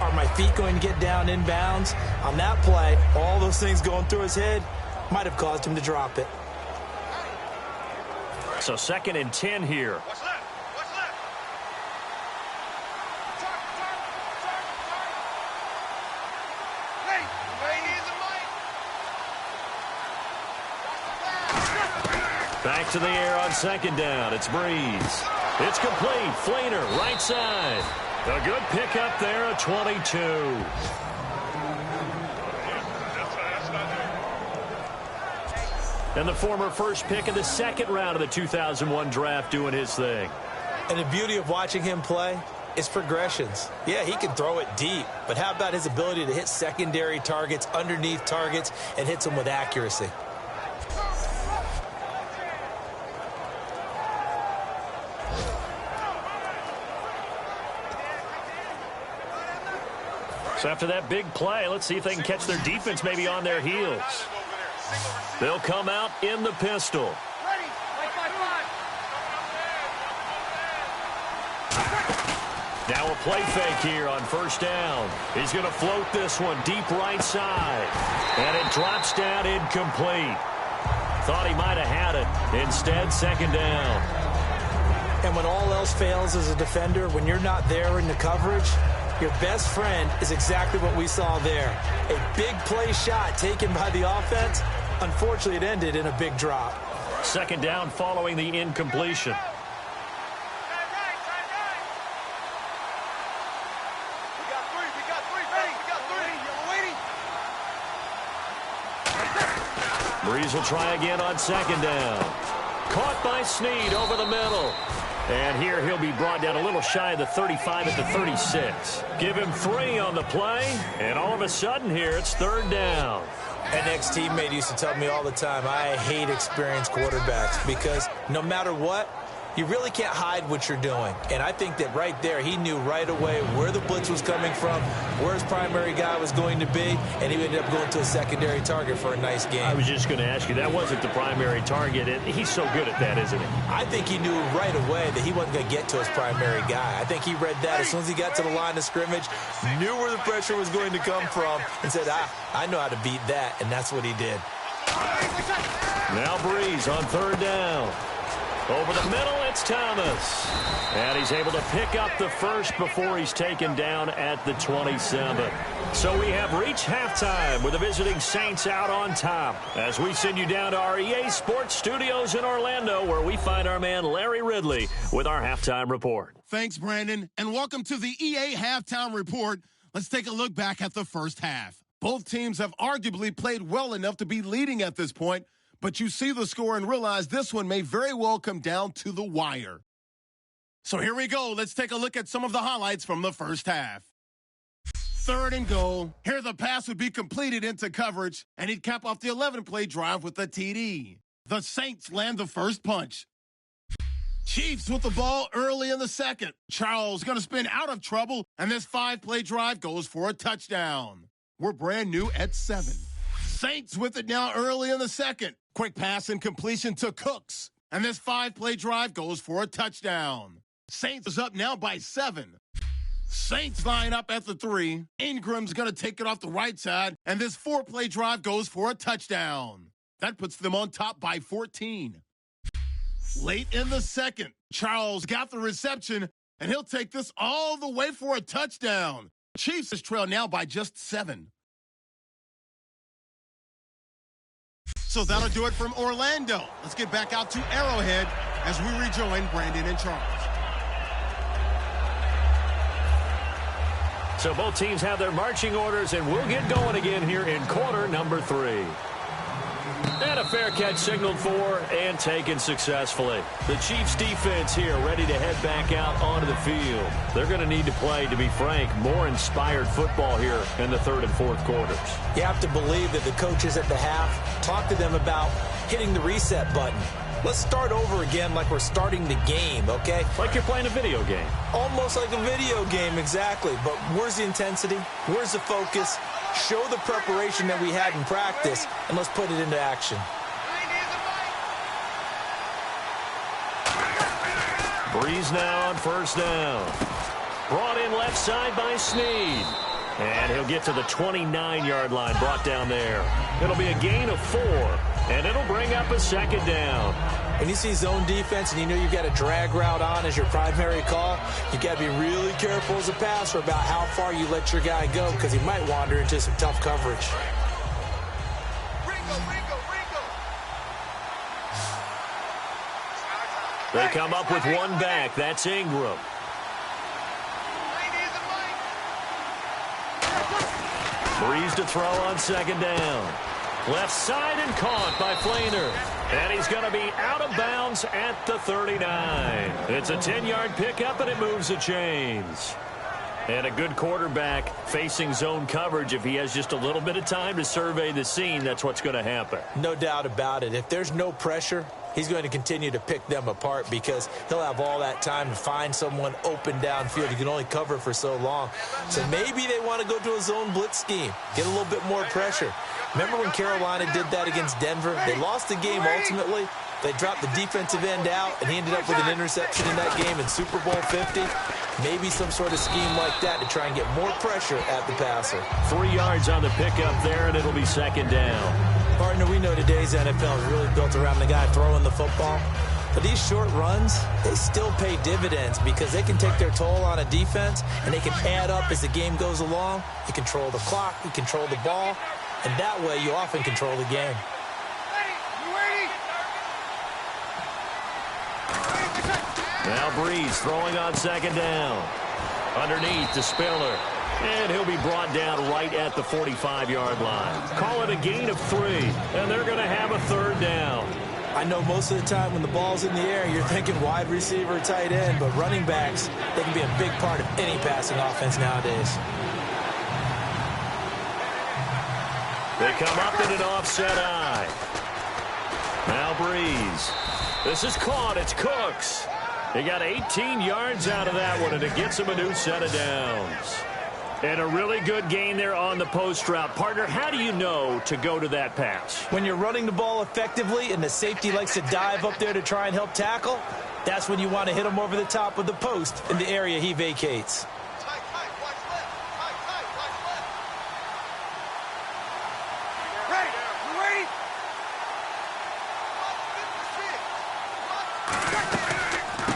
S5: Are my feet going to get down inbounds? On that play, all those things going through his head might have caused him to drop it.
S4: So 2nd and 10 here.
S2: What's left? What's left?
S4: Back to the air on 2nd down. It's Breeze. It's complete. Flainer, right side. A good pickup there, a 22. And the former first pick in the 2nd round of the 2001 draft doing his thing.
S5: And the beauty of watching him play, is progressions. Yeah, he can throw it deep, but how about his ability to hit secondary targets, underneath targets, and hits them with accuracy?
S4: So after that big play, let's see if they can catch their defense maybe on their heels. They'll come out in the pistol. Now a play fake here on first down. He's going to float this one deep right side. And it drops down incomplete. Thought he might have had it. Instead, second down.
S5: And when all else fails as a defender, when you're not there in the coverage, your best friend is exactly what we saw there. A big play shot taken by the offense. Unfortunately, it ended in a big drop.
S4: Second down following the incompletion. Breeze will try again on second down. Caught by Snead over the middle. And here he'll be brought down a little shy of the 35 at the 36. Give him 3 on the play, and all of a sudden here it's third down.
S5: An ex-teammate used to tell me all the time, I hate experienced quarterbacks because no matter what, you really can't hide what you're doing. And I think that right there, he knew right away where the blitz was coming from, where his primary guy was going to be, and he ended up going to a secondary target for a nice game.
S4: I was just going to ask you, that wasn't the primary target. He's so good at that, isn't he?
S5: I think he knew right away that he wasn't going to get to his primary guy. I think he read that as soon as he got to the line of scrimmage, knew where the pressure was going to come from, and said, I know how to beat that, and that's what he did.
S4: Now Breeze on third down. Over the middle, it's Thomas. And he's able to pick up the first before he's taken down at the 27. So we have reached halftime with the visiting Saints out on top. As we send you down to our EA Sports Studios in Orlando, where we find our man Larry Ridley with our halftime report.
S3: Thanks, Brandon, and welcome to the EA Halftime Report. Let's take a look back at the first half. Both teams have arguably played well enough to be leading at this point, but you see the score and realize this one may very well come down to the wire. So here we go. Let's take a look at some of the highlights from the first half. Third and goal. Here the pass would be completed into coverage, and he'd cap off the 11-play drive with a TD. The Saints land the first punch. Chiefs with the ball early in the second. Charles going to spin out of trouble, and this 5-play drive goes for a touchdown. We're brand new at 7. Saints with it now early in the second. Quick pass and completion to Cooks. And this 5-play drive goes for a touchdown. Saints is up now by 7. Saints line up at the 3. Ingram's going to take it off the right side. And this 4-play drive goes for a touchdown. That puts them on top by 14. Late in the second, Charles got the reception. And he'll take this all the way for a touchdown. Chiefs is trailed now by just 7. So that'll do it from Orlando. Let's get back out to Arrowhead as we rejoin Brandon and Charles.
S4: So both teams have their marching orders, and we'll get going again here in quarter number 3. And a fair catch signaled for and taken successfully. The Chiefs defense here ready to head back out onto the field. They're going to need to play, to be frank, more inspired football here in the third and fourth quarters.
S5: You have to believe that the coaches at the half talk to them about hitting the reset button. Let's start over again like we're starting the game, okay?
S4: Like you're playing a video game.
S5: Almost like a video game, exactly. But where's the intensity? Where's the focus? Show the preparation that we had in practice, and let's put it into action.
S4: Breeze now on first down. Brought in left side by Snead. And he'll get to the 29-yard line, brought down there. It'll be a gain of 4, and it'll bring up a second down.
S5: When you see zone defense and you know you've got a drag route on as your primary call, you got to be really careful as a passer about how far you let your guy go because he might wander into some tough coverage.
S4: They come up with one back. That's Ingram. Breeze to throw on second down. Left side and caught by Flainer. And he's going to be out of bounds at the 39. It's a 10-yard pickup, and it moves the chains. And a good quarterback facing zone coverage. If he has just a little bit of time to survey the scene, that's what's going to happen.
S5: No doubt about it. If there's no pressure, he's going to continue to pick them apart because he'll have all that time to find someone open downfield. He can only cover for so long. So maybe they want to go to a zone blitz scheme, get a little bit more pressure. Remember when Carolina did that against Denver? They lost the game ultimately. They dropped the defensive end out, and he ended up with an interception in that game in Super Bowl 50. Maybe some sort of scheme like that to try and get more pressure at the passer.
S4: 3 yards on the pickup there, and it'll be second down.
S5: Partner, we know today's NFL is really built around the guy throwing the football. But these short runs, they still pay dividends because they can take their toll on a defense, and they can add up as the game goes along. You control the clock, you control the ball, and that way you often control the game.
S4: Now Breeze throwing on second down. Underneath to Spiller. And he'll be brought down right at the 45-yard line. Call it a gain of 3, and they're going to have a third down.
S5: I know most of the time when the ball's in the air, you're thinking wide receiver, tight end, but running backs, they can be a big part of any passing offense nowadays.
S4: They come up in an offset eye. Now Breeze. This is caught. It's Cooks. He got 18 yards out of that one, and it gets him a new set of downs. And a really good gain there on the post route. Partner, how do you know to go to that pass?
S5: When you're running the ball effectively and the safety likes to dive up there to try and help tackle, that's when you want to hit him over the top of the post in the area he vacates.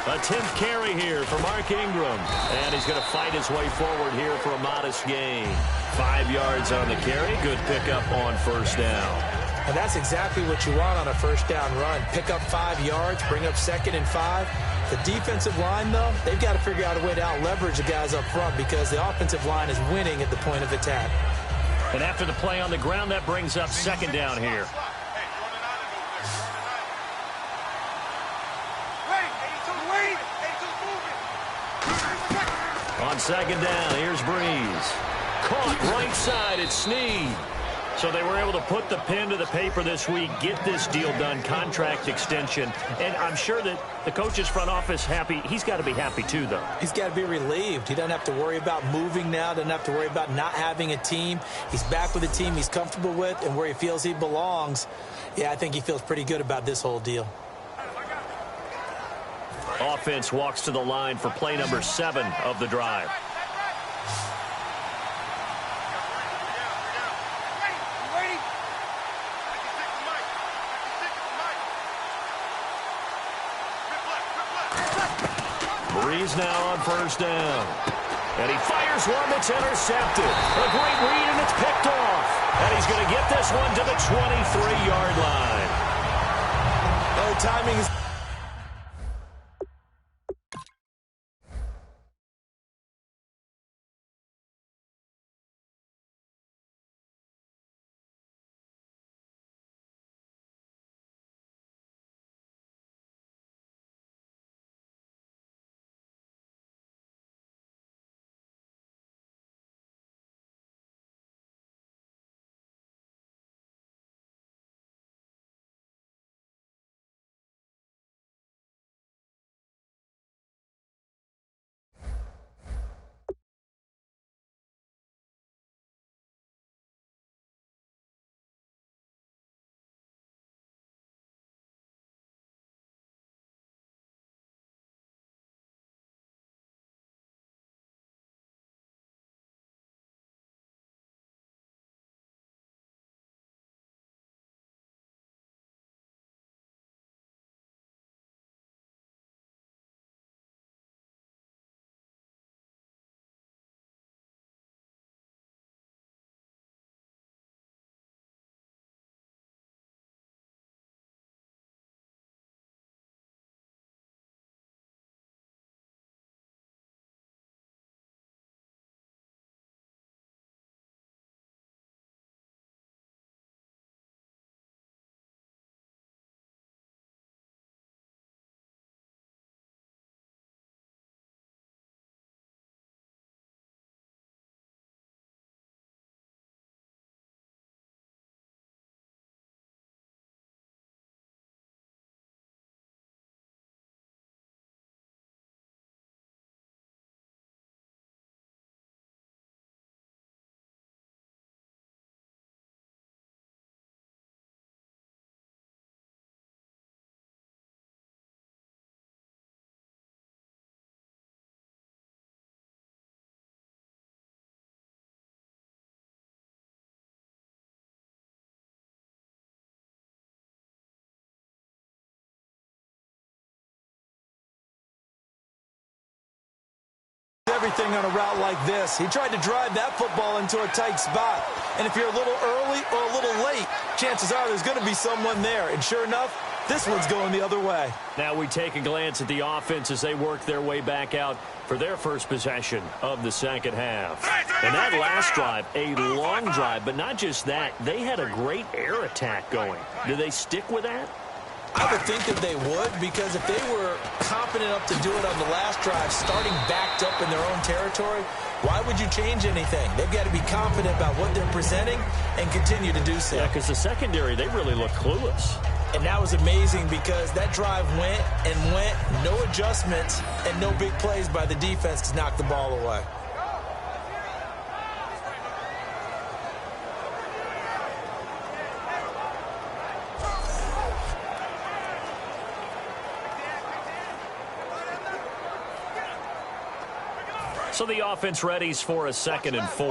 S4: A 10th carry here for Mark Ingram. And he's going to fight his way forward here for a modest gain. 5 yards on the carry. Good pickup on first down.
S5: And that's exactly what you want on a first down run. Pick up 5 yards, bring up 2nd and 5. The defensive line, though, they've got to figure out a way to out-leverage the guys up front because the offensive line is winning at the point of attack.
S4: And after the play on the ground, that brings up second down here. On second down, here's Breeze. Caught right side, it's Snead. So they were able to put the pen to the paper this week, get this deal done, contract extension. And I'm sure that the coach's front office happy. He's got to be happy too, though.
S5: He's got to be relieved. He doesn't have to worry about moving now, doesn't have to worry about not having a team. He's back with a team he's comfortable with and where he feels he belongs. Yeah, I think he feels pretty good about this whole deal.
S4: Offense walks to the line for play number 7 of the drive. Breeze now on first down. And he fires one that's intercepted. A great read, and it's picked off. And he's going to get this one to the 23-yard line.
S5: Oh, timing is... Everything on a route like this. He tried to drive that football into a tight spot. And if you're a little early or a little late, chances are there's going to be someone there. And sure enough, this one's going the other way.
S4: Now we take a glance at the offense as they work their way back out for their first possession of the second half. And that last drive, a long drive, but not just that. They had a great air attack going. Do they stick with that?
S5: I would think that they would, because if they were confident enough to do it on the last drive, starting backed up in their own territory, why would you change anything? They've got to be confident about what they're presenting and continue to do so.
S4: Yeah, because the secondary, they really look clueless.
S5: And that was amazing because that drive went and went, no adjustments, and no big plays by the defense to knock the ball away.
S4: So the offense readies for a 2nd and 4.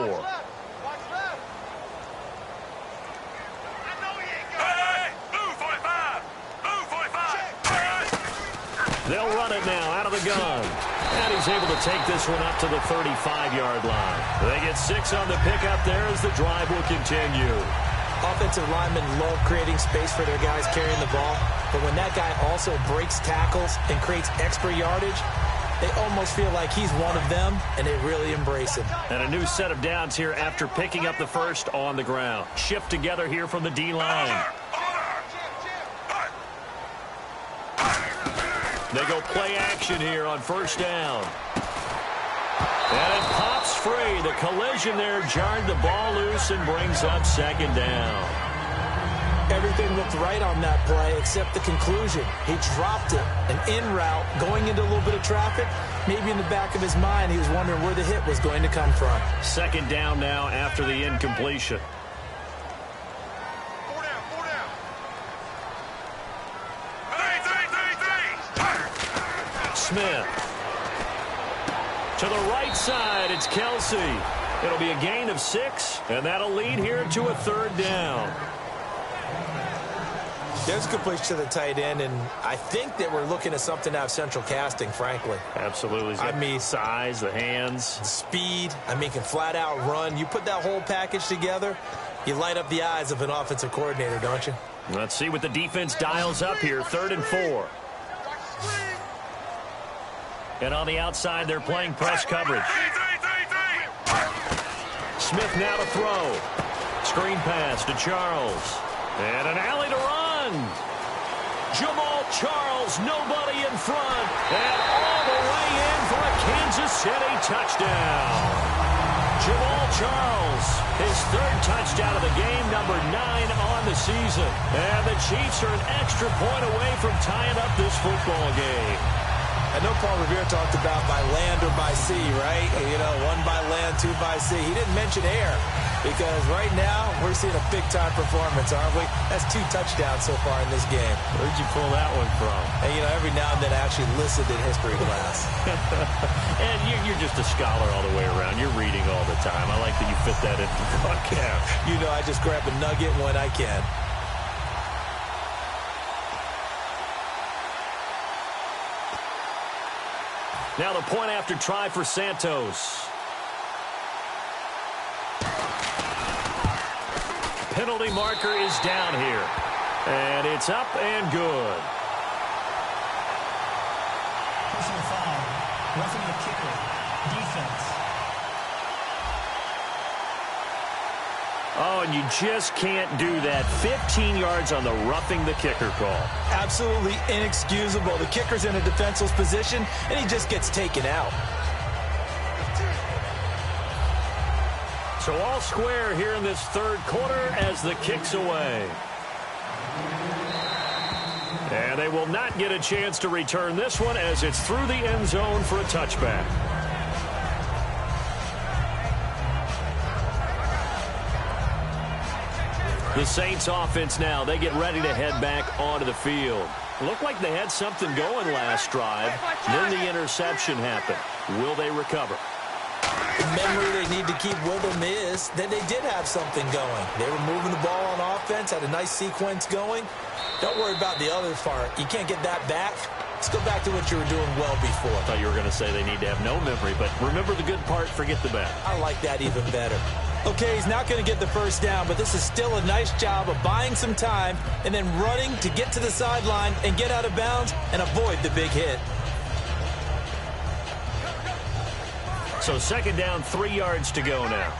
S4: They'll run it now out of the gun. And he's able to take this one up to the 35-yard line. They get 6 on the pickup there as the drive will continue.
S5: Offensive linemen love creating space for their guys carrying the ball. But when that guy also breaks tackles and creates extra yardage, they almost feel like he's one of them, and they really embrace him.
S4: And a new set of downs here after picking up the first on the ground. Shift together here from the D-line. They go play action here on first down. And it pops free. The collision there jarred the ball loose and brings up 2nd down.
S5: Everything looked right on that play except the conclusion. He dropped it, an in route, going into a little bit of traffic. Maybe in the back of his mind, he was wondering where the hit was going to come from.
S4: 2nd down now after the incompletion. Smith. To the right side, it's Kelsey. It'll be a gain of 6, and that'll lead here to a 3rd down.
S5: There's a completion to the tight end, and I think that we're looking at something out of central casting, frankly.
S4: Absolutely. I mean, size, the hands.
S5: Speed. I mean, can flat out run. You put that whole package together, you light up the eyes of an offensive coordinator, don't you?
S4: Let's see what the defense dials up here. 3rd and 4. And on the outside, they're playing press coverage. Smith now to throw. Screen pass to Charles. And an alley to run. Jamal Charles, nobody in front. And all the way in for a Kansas City touchdown. Jamal Charles, his 3rd touchdown of the game, number 9 on the season. And the Chiefs are an extra point away from tying up this football game.
S5: I know Paul Revere talked about by land or by sea, right? You know, 1 by land, 2 by sea. He didn't mention air because right now we're seeing a big-time performance, aren't we? That's 2 touchdowns so far in this game.
S4: Where'd you pull that one from?
S5: And, you know, every now and then I actually listened in history class.
S4: And you're just a scholar all the way around. You're reading all the time. I like that you fit that into the broadcast.
S5: You know, I just grab a nugget when I can.
S4: Now the point after try for Santos. Penalty marker is down here. And it's up and good.
S6: Personal foul. Roughing the kicker. Defense.
S4: Oh, and you just can't do that. 15 yards on the roughing the kicker call.
S5: Absolutely inexcusable. The kicker's in a defenseless position, and he just gets taken out.
S4: So all square here in this 3rd quarter as the kick's away. And they will not get a chance to return this one as it's through the end zone for a touchback. The Saints offense now, they get ready to head back onto the field. Looked like they had something going last drive. Then the interception happened. Will they recover?
S5: The memory they need to keep with them is that they did have something going. They were moving the ball on offense, had a nice sequence going. Don't worry about the other part. You can't get that back. Let's go back to what you were doing well before.
S4: I thought you were going to say they need to have no memory, but remember the good part, forget the bad.
S5: I like that even better. Okay, he's not going to get the first down, but this is still a nice job of buying some time and then running to get to the sideline and get out of bounds and avoid the big hit.
S4: So second down, 3 yards to go now.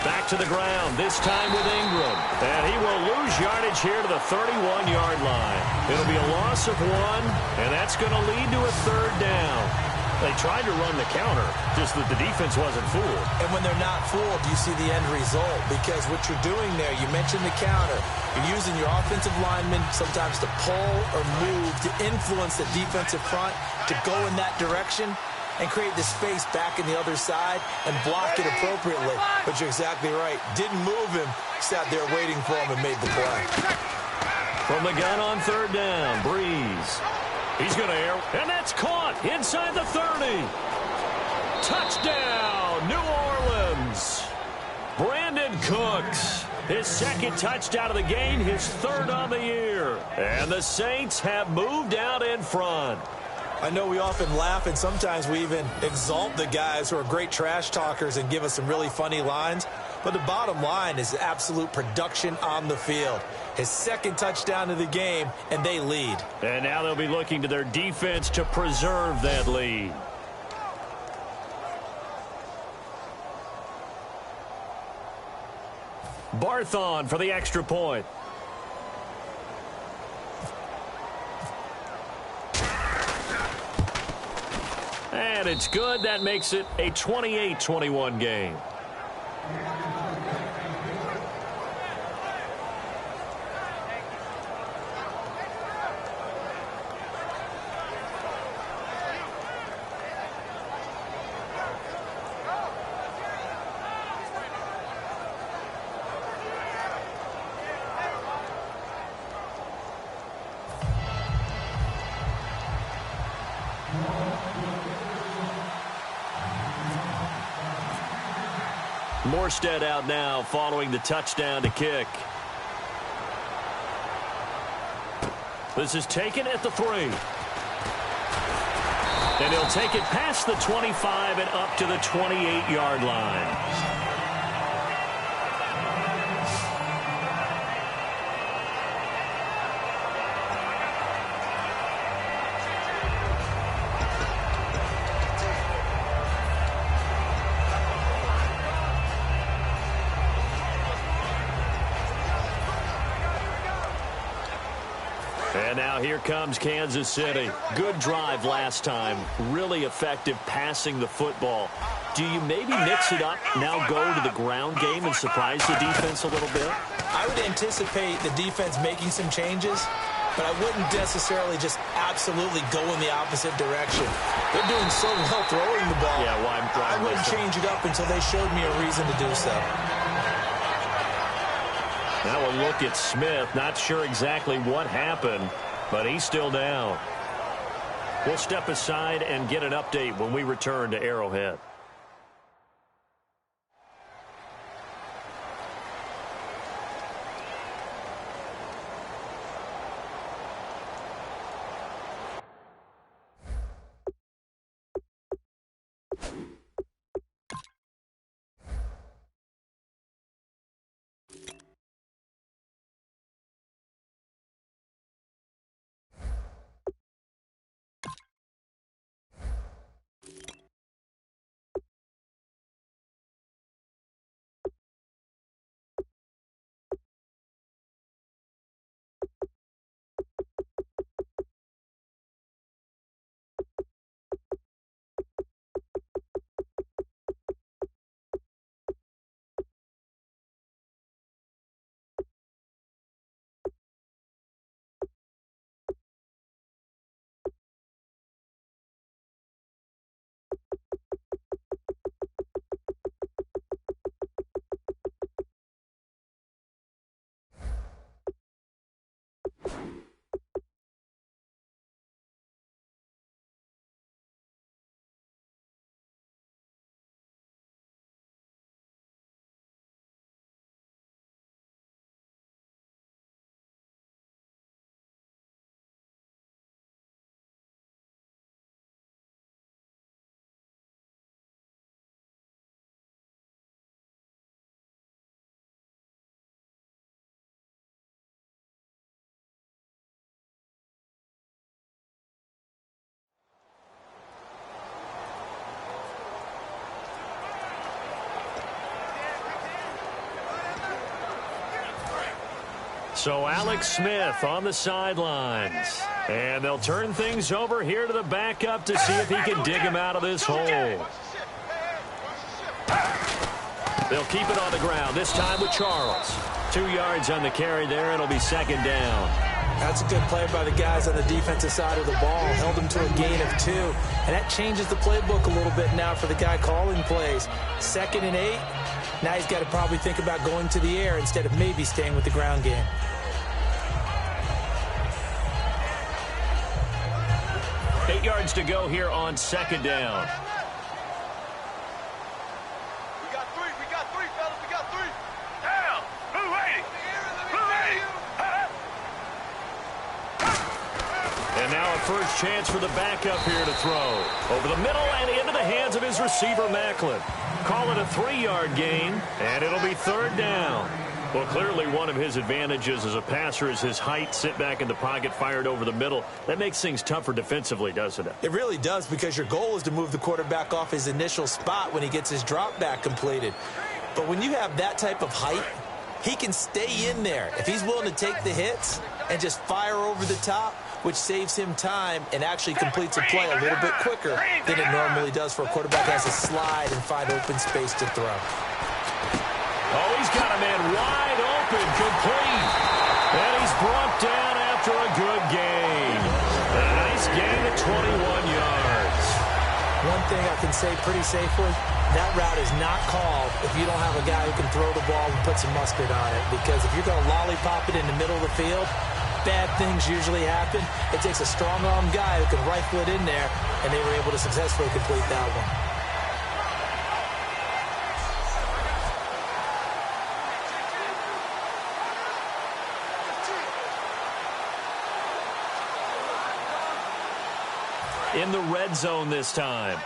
S4: Back to the ground, this time with Ingram. And he will lose yardage here to the 31-yard line. It'll be a loss of 1, and that's going to lead to a third down. They tried to run the counter, just that the defense wasn't fooled.
S5: And when they're not fooled, you see the end result. Because what you're doing there, you mentioned the counter. You're using your offensive linemen sometimes to pull or move to influence the defensive front to go in that direction and create the space back in the other side and block it appropriately. But you're exactly right. Didn't move him. Sat there waiting for him and made the play.
S4: From the gun on third down, Breeze. He's going to air, and that's caught inside the 30. Touchdown, New Orleans. Brandon Cooks, his second touchdown of the game, his third on the year. And the Saints have moved out in front.
S5: I know we often laugh, and sometimes we even exalt the guys who are great trash talkers and give us some really funny lines. But the bottom line is absolute production on the field. His second touchdown of the game, and they lead.
S4: And now they'll be looking to their defense to preserve that lead. Barthon for the extra point. And it's good. That makes it a 28-21 game. Morstead out now following the touchdown to kick. This is taken at the 3. And he'll take it past the 25 and up to the 28-yard line. And now here comes Kansas City. Good drive last time. Really effective passing the football. Do you maybe mix it up, now go to the ground game and surprise the defense a little bit?
S5: I would anticipate the defense making some changes, but I wouldn't necessarily just absolutely go in the opposite direction. They're doing so well throwing the ball.
S4: Yeah, why
S5: I wouldn't change it up until they showed me a reason to do so.
S4: Now a look at Smith. Not sure exactly what happened, but he's still down. We'll step aside and get an update when we return to Arrowhead. So Alex Smith on the sidelines. And they'll turn things over here to the backup to see if he can dig him out of this hole. They'll keep it on the ground, this time with Charles. 2 yards on the carry there. It'll be second down.
S5: That's a good play by the guys on the defensive side of the ball. Held him to a gain of 2. And that changes the playbook a little bit now for the guy calling plays. 2nd and 8. Now he's got to probably think about going to the air instead of maybe staying with the ground game.
S4: Eight yards to go here on second down.
S2: We got 3, fellas, we got 3. Down. Blue 80. Blue 80.
S4: And now a first chance for the backup here to throw. Over the middle and into the hands of his receiver, Macklin. Call it a 3-yard gain, and it'll be third down. Well, clearly one of his advantages as a passer is his height. Sit back in the pocket, fired over the middle. That makes things tougher defensively, doesn't it?
S5: It really does, because your goal is to move the quarterback off his initial spot when he gets his drop back completed. But when you have that type of height, he can stay in there. If he's willing to take the hits and just fire over the top, which saves him time and actually completes a play a little bit quicker than it normally does for a quarterback that has to slide and find open space to throw.
S4: Oh, he's got a man wide open, complete. And he's brought down after a good gain. A nice gain of 21 yards.
S5: One thing I can say pretty safely, that route is not called if you don't have a guy who can throw the ball and put some mustard on it. Because if you're going to lollipop it in the middle of the field, bad things usually happen. It takes a strong-arm guy who can rifle it in there, and they were able to successfully complete that one.
S4: In the red zone this time.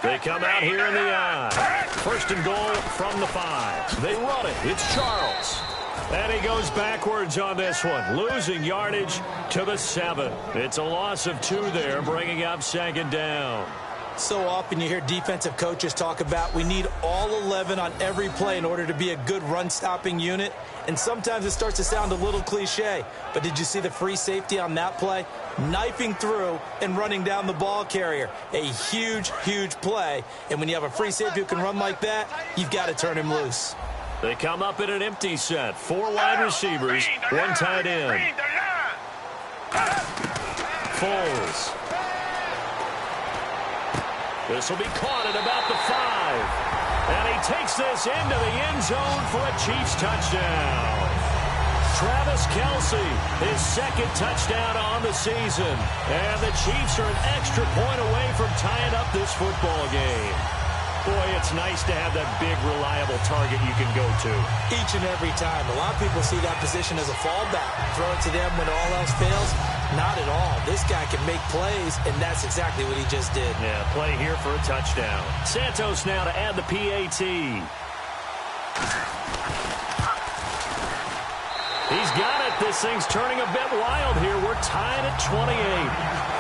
S4: They come out here in the eye. First and goal from the 5. They run it. It's Charles. And he goes backwards on this one, losing yardage to the 7. It's a loss of 2 there, bringing up second down.
S5: So often you hear defensive coaches talk about we need all 11 on every play in order to be a good run-stopping unit. And sometimes it starts to sound a little cliche. But did you see the free safety on that play? Knifing through and running down the ball carrier. A huge, huge play. And when you have a free safety who can run like that, you've got to turn him loose.
S4: They come up in an empty set. 4 wide receivers, 1 tight end. Foles. This will be caught at about the 5. And he takes this into the end zone for a Chiefs touchdown. Travis Kelce, his 2nd touchdown on the season. And the Chiefs are an extra point away from tying up this football game. Boy, it's nice to have that big, reliable target you can go to.
S5: Each and every time. A lot of people see that position as a fallback. Throw it to them when all else fails. Not at all. This guy can make plays, and that's exactly what he just did.
S4: Yeah, play here for a touchdown. Santos now to add the PAT. He's got it. This thing's turning a bit wild here. We're tied at 28.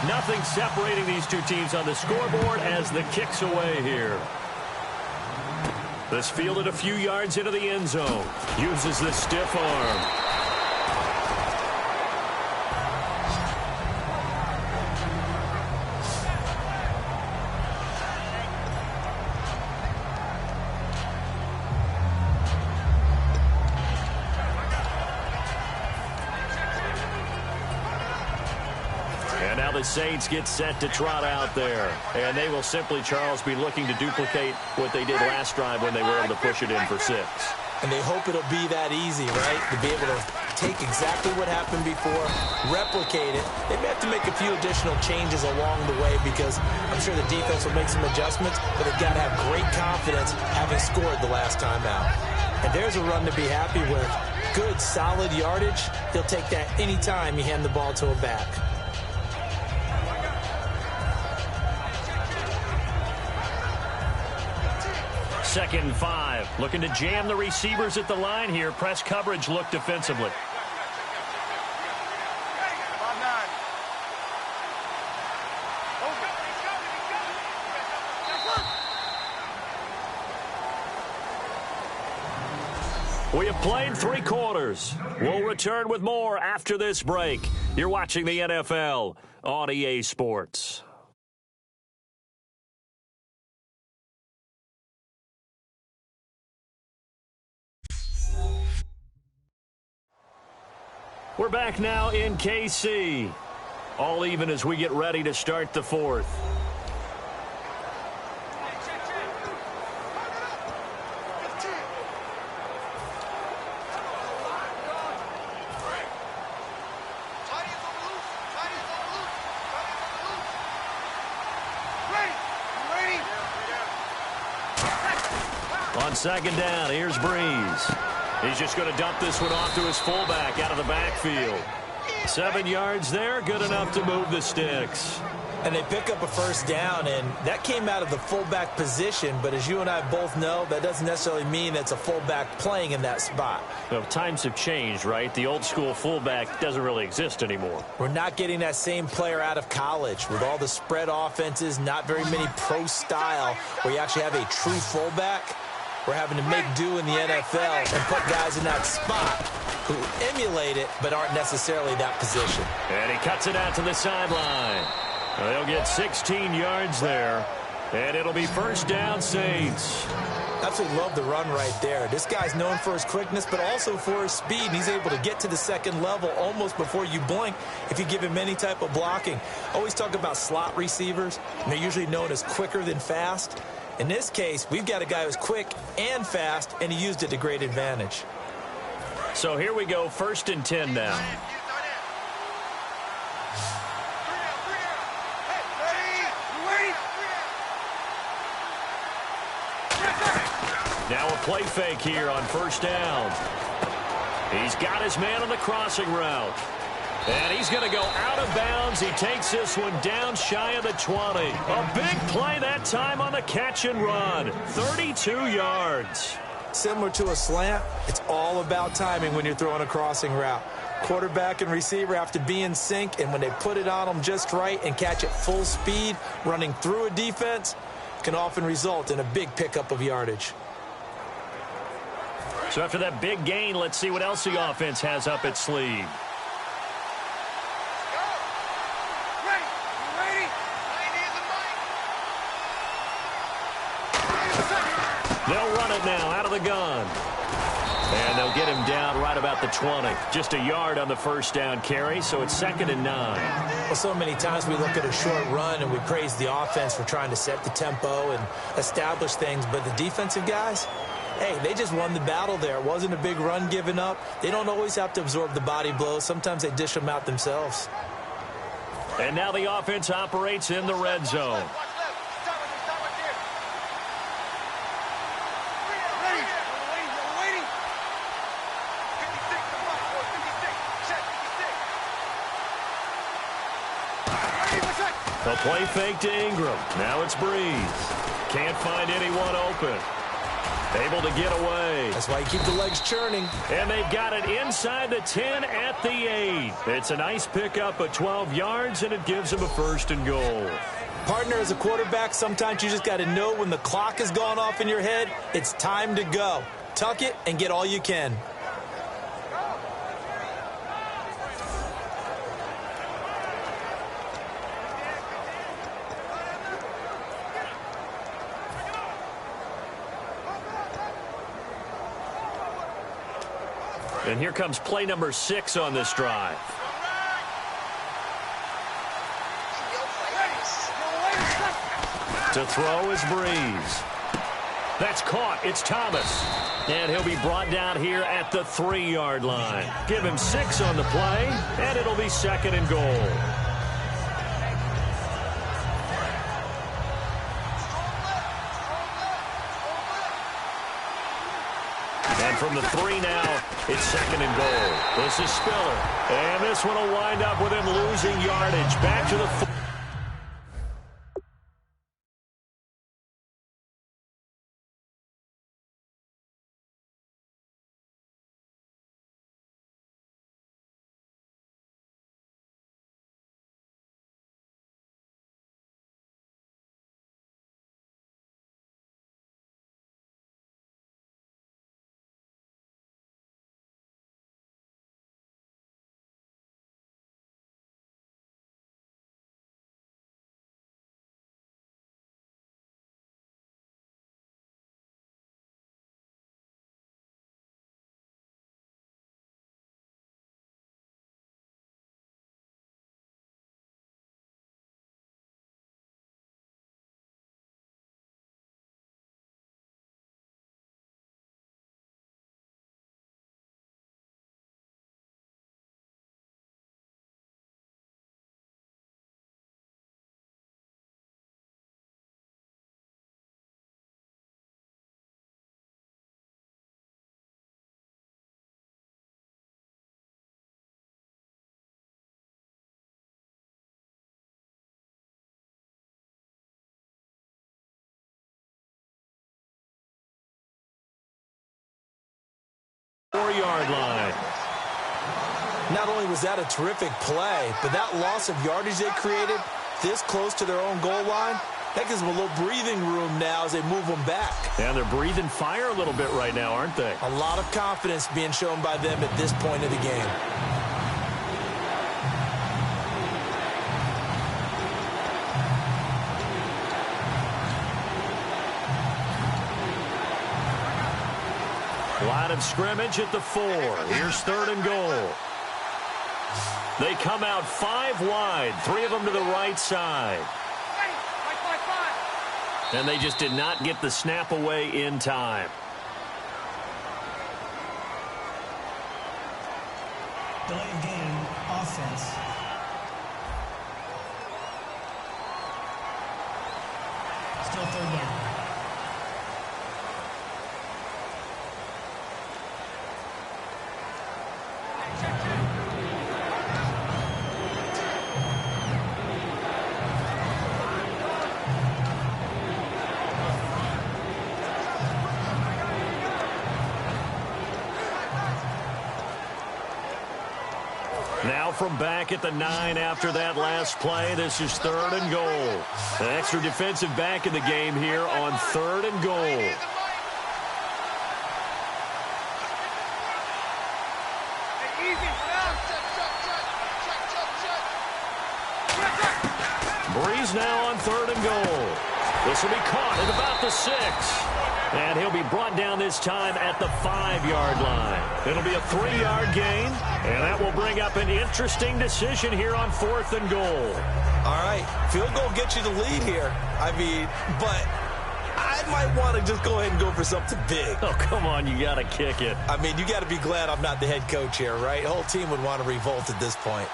S4: Nothing separating these two teams on the scoreboard as the kick's away here. This fielded a few yards into the end zone. Uses the stiff arm. The Saints get set to trot out there. And they will simply, Charles, be looking to duplicate what they did last drive when they were able to push it in for 6.
S5: And they hope it'll be that easy, right? To be able to take exactly what happened before, replicate it. They may have to make a few additional changes along the way because I'm sure the defense will make some adjustments, but they've got to have great confidence having scored the last time out. And there's a run to be happy with. Good, solid yardage. They'll take that anytime you hand the ball to a back.
S4: 2nd and 5. Looking to jam the receivers at the line here. Press coverage look defensively. We have played 3 quarters. We'll return with more after this break. You're watching the NFL on EA Sports. We're back now in KC. All even as we get ready to start the 4th. On 2nd down, here's Breeze. He's just going to dump this one off to his fullback out of the backfield. 7 yards there, good enough to move the sticks.
S5: And they pick up a 1st down, and that came out of the fullback position. But as you and I both know, that doesn't necessarily mean that's a fullback playing in that spot.
S4: Well, times have changed, right? The old school fullback doesn't really exist anymore.
S5: We're not getting that same player out of college with all the spread offenses, not very many pro style, where you actually have a true fullback. We're having to make do in the NFL and put guys in that spot who emulate it but aren't necessarily that position.
S4: And he cuts it out to the sideline. They'll get 16 yards there, and it'll be 1st down, Saints.
S5: Absolutely love the run right there. This guy's known for his quickness but also for his speed, and he's able to get to the 2nd level almost before you blink if you give him any type of blocking. Always talk about slot receivers, and they're usually known as quicker than fast. In this case, we've got a guy who's quick and fast, and he used it to great advantage.
S4: So here we go, 1st and 10 now. Now a play fake here on 1st down. He's got his man on the crossing route. And he's going to go out of bounds. He takes this one down shy of the 20. A big play that time on the catch and run. 32 yards.
S5: Similar to a slant, it's all about timing when you're throwing a crossing route. Quarterback and receiver have to be in sync, and when they put it on them just right and catch it full speed, running through a defense, can often result in a big pickup of yardage.
S4: So after that big gain, let's see what else the offense has up its sleeve. They'll run it now out of the gun. And they'll get him down right about the 20. Just a yard on the 1st down carry, so it's 2nd and 9.
S5: Well, so many times we look at a short run and we praise the offense for trying to set the tempo and establish things, but the defensive guys, hey, they just won the battle there. It wasn't a big run given up. They don't always have to absorb the body blows. Sometimes they dish them out themselves.
S4: And now the offense operates in the red zone. A play fake to Ingram. Now it's Breeze. Can't find anyone open. Able to get away.
S5: That's why you keep the legs churning.
S4: And they've got it inside the 10 at the 8. It's a nice pickup of 12 yards, and it gives them a 1st and goal.
S5: Partner, as a quarterback, sometimes you just got to know when the clock has gone off in your head, it's time to go. Tuck it and get all you can.
S4: And here comes play number 6 on this drive. To throw is Breeze. That's caught. It's Thomas. And he'll be brought down here at the 3-yard line. Give him 6 on the play, and it'll be 2nd and goal. And from the 3 now, it's 2nd and goal. This is Spiller. And this one will wind up with him losing yardage. Back to the 4. 4-yard line.
S5: Not only was that a terrific play, but that loss of yardage they created this close to their own goal line, that gives them a little breathing room now as they move them back.
S4: And they're breathing fire a little bit right now, aren't they?
S5: A lot of confidence being shown by them at this point of the game.
S4: Line of scrimmage at the 4. Here's 3rd and goal. They come out 5 wide, 3 of them to the right side. And they just did not get the snap away in time.
S6: Delay of game, offense. Still 3rd down.
S4: Now from back at the 9 after that last play, this is 3rd and goal. An extra defensive back in the game here on 3rd and goal. Breeze now on 3rd and goal. This will be caught at about the 6. And he'll be brought down this time at the 5-yard line. It'll be a 3-yard gain, and that will bring up an interesting decision here on 4th and goal.
S5: All right, field goal gets you the lead here. I mean, but I might want to just go ahead and go for something big.
S4: Oh, come on, you got to kick it.
S5: I mean, you got to be glad I'm not the head coach here, right? The whole team would want to revolt at this point.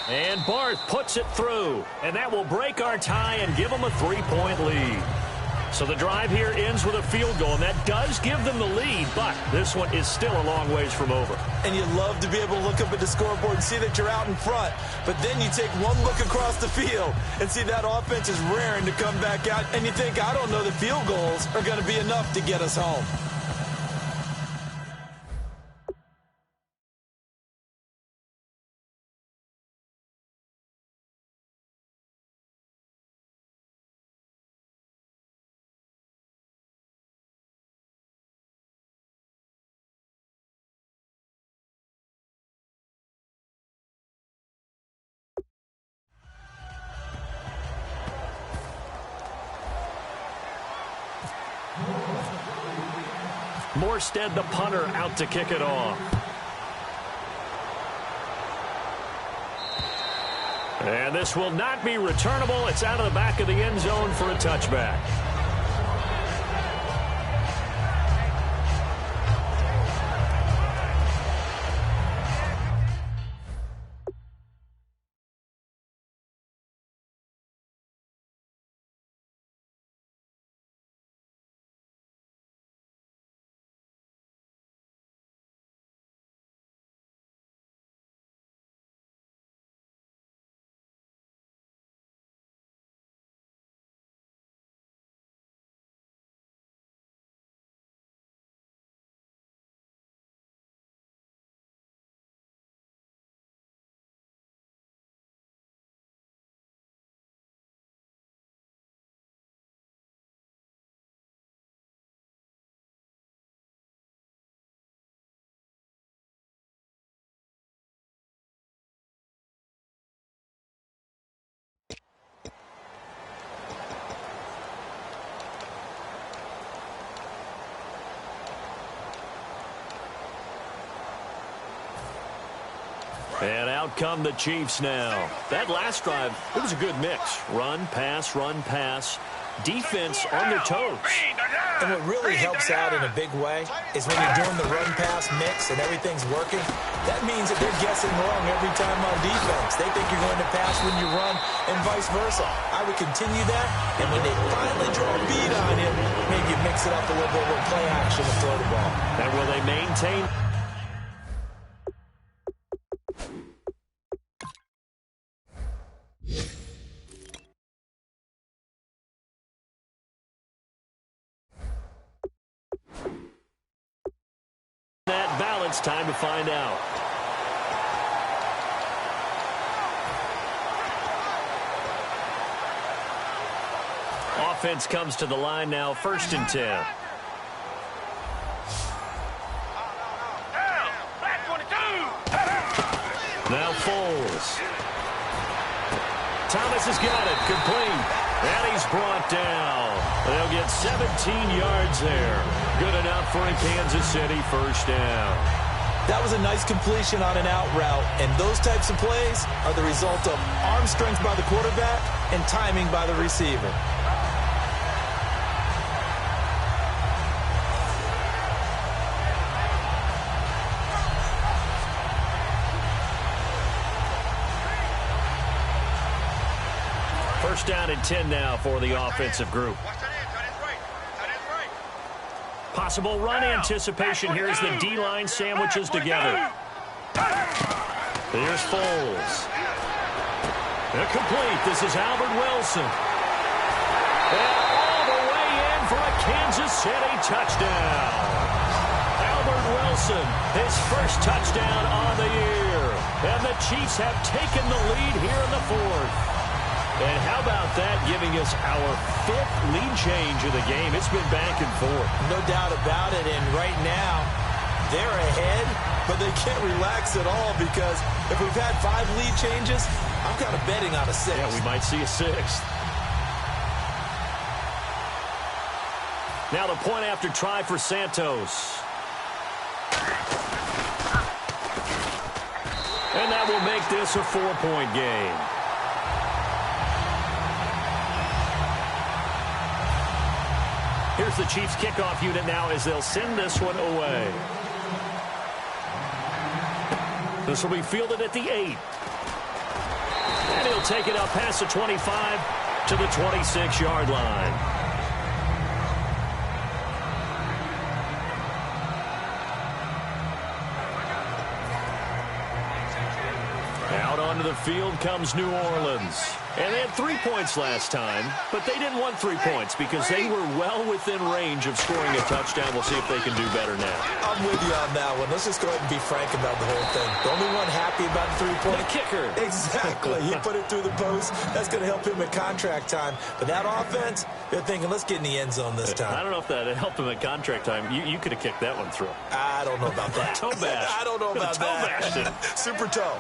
S4: And Barth puts it through, and that will break our tie and give them a 3-point lead. So the drive here ends with a field goal, and that does give them the lead, but this one is still a long ways from over.
S5: And you love to be able to look up at the scoreboard and see that you're out in front, but then you take one look across the field and see that offense is raring to come back out, and you think, I don't know, the field goals are going to be enough to get us home.
S4: Morstead, the punter, out to kick it off. And this will not be returnable. It's out of the back of the end zone for a touchback. And out come the Chiefs now. That last drive, it was a good mix. Run, pass, defense on their toes.
S5: And what really helps out in a big way is when you're doing the run-pass mix and everything's working, that means that they're guessing wrong every time on defense. They think you're going to pass when you run and vice versa. I would continue that, and when they finally draw a beat on him, maybe you mix it up a little bit with play action and throw the ball.
S4: And will they maintain It's time to find out. Offense comes to the line now, 1st and 10. Now Foles. Thomas has got it, complete. And he's brought down. They'll get 17 yards there. Good enough for a Kansas City 1st down.
S5: That was a nice completion on an out route, and those types of plays are the result of arm strength by the quarterback and timing by the receiver.
S4: First down and 10 now for the offensive group. Possible run anticipation here as the D-line sandwiches together. Here's Foles. Complete. This is Albert Wilson. And all the way in for a Kansas City touchdown. Albert Wilson, his first touchdown on the year. And the Chiefs have taken the lead here in the 4th. And how about that, giving us our 5th lead change of the game? It's been back and forth.
S5: No doubt about it, and right now, they're ahead, but they can't relax at all because if we've had 5 lead changes, I'm kind of betting on a 6th.
S4: Yeah, we might see a 6th. Now the point after try for Santos. And that will make this a 4-point game. Here's the Chiefs kickoff unit now as they'll send this one away. This will be fielded at the 8. And he'll take it up past the 25 to the 26-yard line. Out onto the field comes New Orleans. And they had 3 points last time, but they didn't want 3 points because they were well within range of scoring a touchdown. We'll see if they can do better now.
S5: I'm with you on that one. Let's just go ahead and be frank about the whole thing. The only one happy about the 3-point.
S4: The kicker.
S5: Exactly. He put it through the post. That's going to help him at contract time. But that offense, they're thinking, let's get in the end zone this time.
S4: I don't know if that helped him at contract time. You could have kicked that one through.
S5: I don't know about that.
S4: Toe bash.
S5: I don't know about
S4: toe
S5: that.
S4: Bashed
S5: Super toe.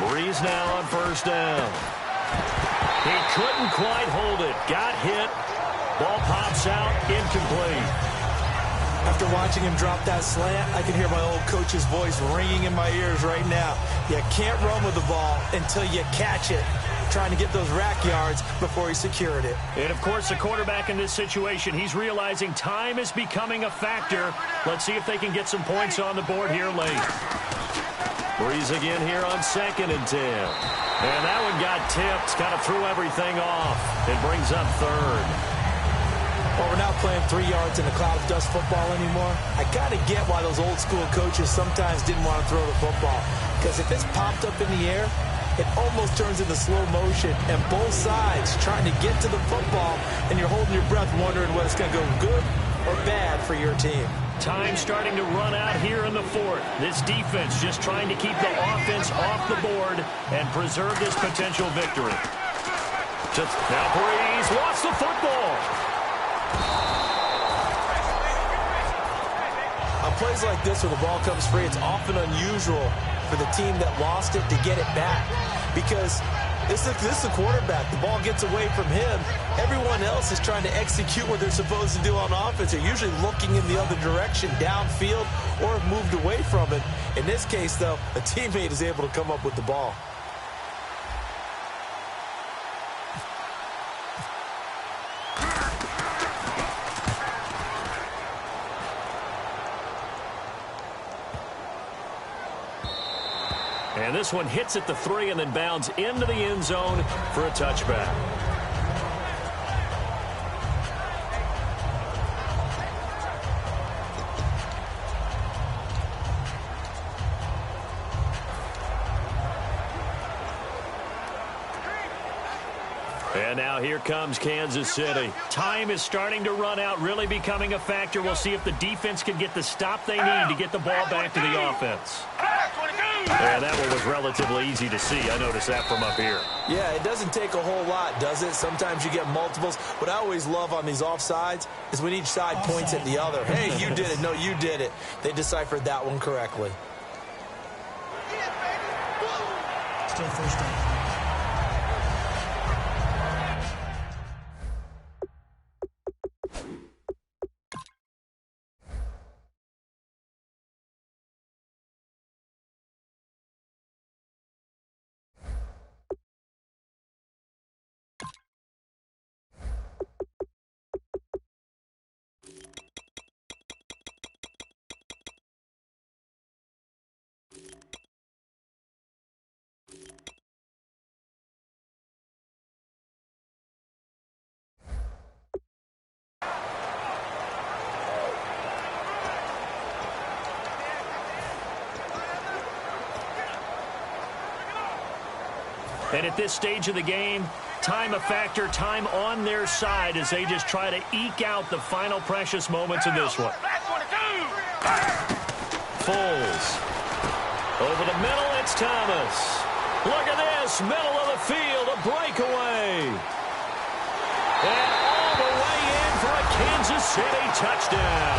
S4: Breeze now on 1st down. He couldn't quite hold it. Got hit. Ball pops out. Incomplete.
S5: After watching him drop that slant, I can hear my old coach's voice ringing in my ears right now. You can't run with the ball until you catch it. Trying to get those rack yards before he secured it.
S4: And, of course, the quarterback in this situation, he's realizing time is becoming a factor. Let's see if they can get some points on the board here late. Breeze again here on 2nd and 10. And that one got tipped. Kind of threw everything off. It brings up 3rd.
S5: Well, we're not playing 3 yards in a cloud of dust football anymore. I got to get why those old school coaches sometimes didn't want to throw the football. Because if it's popped up in the air, it almost turns into slow motion. And both sides trying to get to the football, and you're holding your breath wondering whether it's going to go good or bad for your team.
S4: Time starting to run out here in the 4th. This defense just trying to keep the offense off the board and preserve this potential victory. Now Breeze lost the football.
S5: On plays like this where the ball comes free, it's often unusual for the team that lost it to get it back. Because this is the quarterback. The ball gets away from him. Everyone else is trying to execute what they're supposed to do on offense. They're usually looking in the other direction, downfield, or have moved away from it. In this case, though, a teammate is able to come up with the ball.
S4: And this one hits at the 3 and then bounds into the end zone for a touchback. And now here comes Kansas City. Time is starting to run out, really becoming a factor. We'll see if the defense can get the stop they need to get the ball back to the offense. And that one was relatively easy to see. I noticed that from up here.
S5: Yeah, it doesn't take a whole lot, does it? Sometimes you get multiples. What I always love on these offsides is when each side points at the other. Hey, you did it. No, you did it. They deciphered that one correctly.
S6: Still first down.
S4: And at this stage of the game, time a factor, time on their side as they just try to eke out the final precious moments in this one. Foles. Over the middle, it's Thomas. Look at this, middle of the field, a breakaway. And all the way in for a Kansas City touchdown.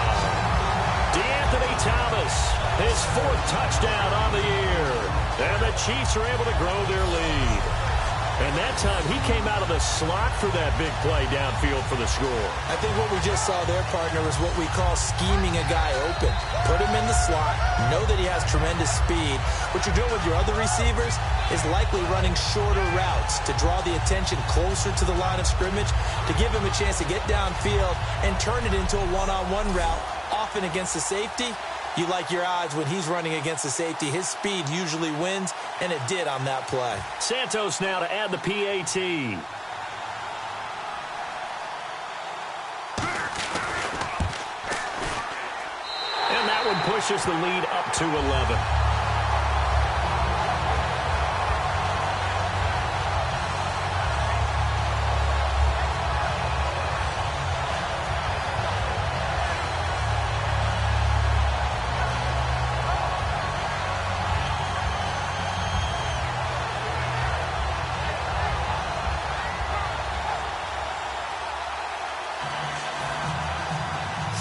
S4: DeAnthony Thomas, his 4th touchdown on the year. And the Chiefs are able to grow their lead. And that time, he came out of the slot for that big play downfield for the score.
S5: I think what we just saw there, partner, is what we call scheming a guy open. Put him in the slot, know that he has tremendous speed. What you're doing with your other receivers is likely running shorter routes to draw the attention closer to the line of scrimmage, to give him a chance to get downfield and turn it into a one-on-one route, often against the safety. You like your odds when he's running against the safety. His speed usually wins, and it did on that play.
S4: Santos now to add the PAT. And that one pushes the lead up to 11.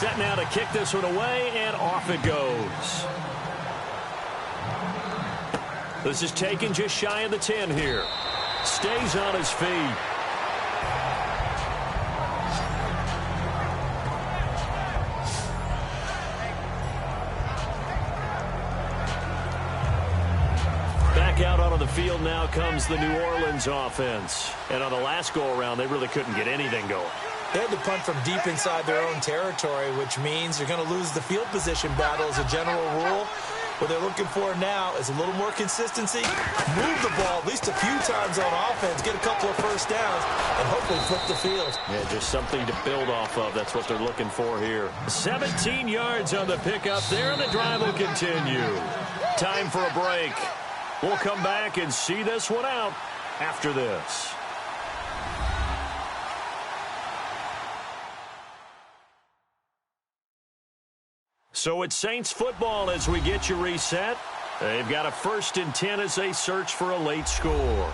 S4: Set now to kick this one away, and off it goes. This is taken just shy of the 10 here. Stays on his feet. Back out onto the field now comes the New Orleans offense. And on the last go-around, they really couldn't get anything going.
S5: They had to punt from deep inside their own territory, which means you're going to lose the field position battle as a general rule. What they're looking for now is a little more consistency, move the ball at least a few times on offense, get a couple of first downs, and hopefully flip the field.
S4: Yeah, just something to build off of. That's what they're looking for here. 17 yards on the pickup there, and the drive will continue. Time for a break. We'll come back and see this one out after this. So it's Saints football as we get you reset. They've got a 1st and 10 as they search for a late score.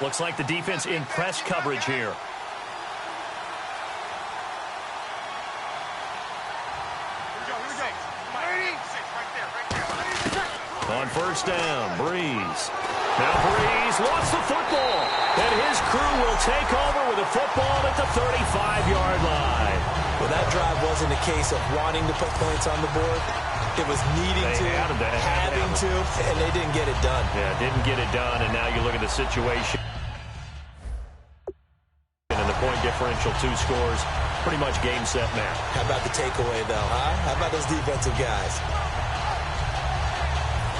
S4: Looks like the defense in press coverage here. On 1st down, Breeze. Now Breeze lost the football, and his crew will take over with a football at the 35-yard line.
S5: Well, that drive wasn't a case of wanting to put points on the board. It was needing to, having to, and they didn't get it done.
S4: Yeah, didn't get it done, and now you look at the situation. And the point differential, 2 scores, pretty much game, set, match.
S5: How about the takeaway, though, huh? How about those defensive guys?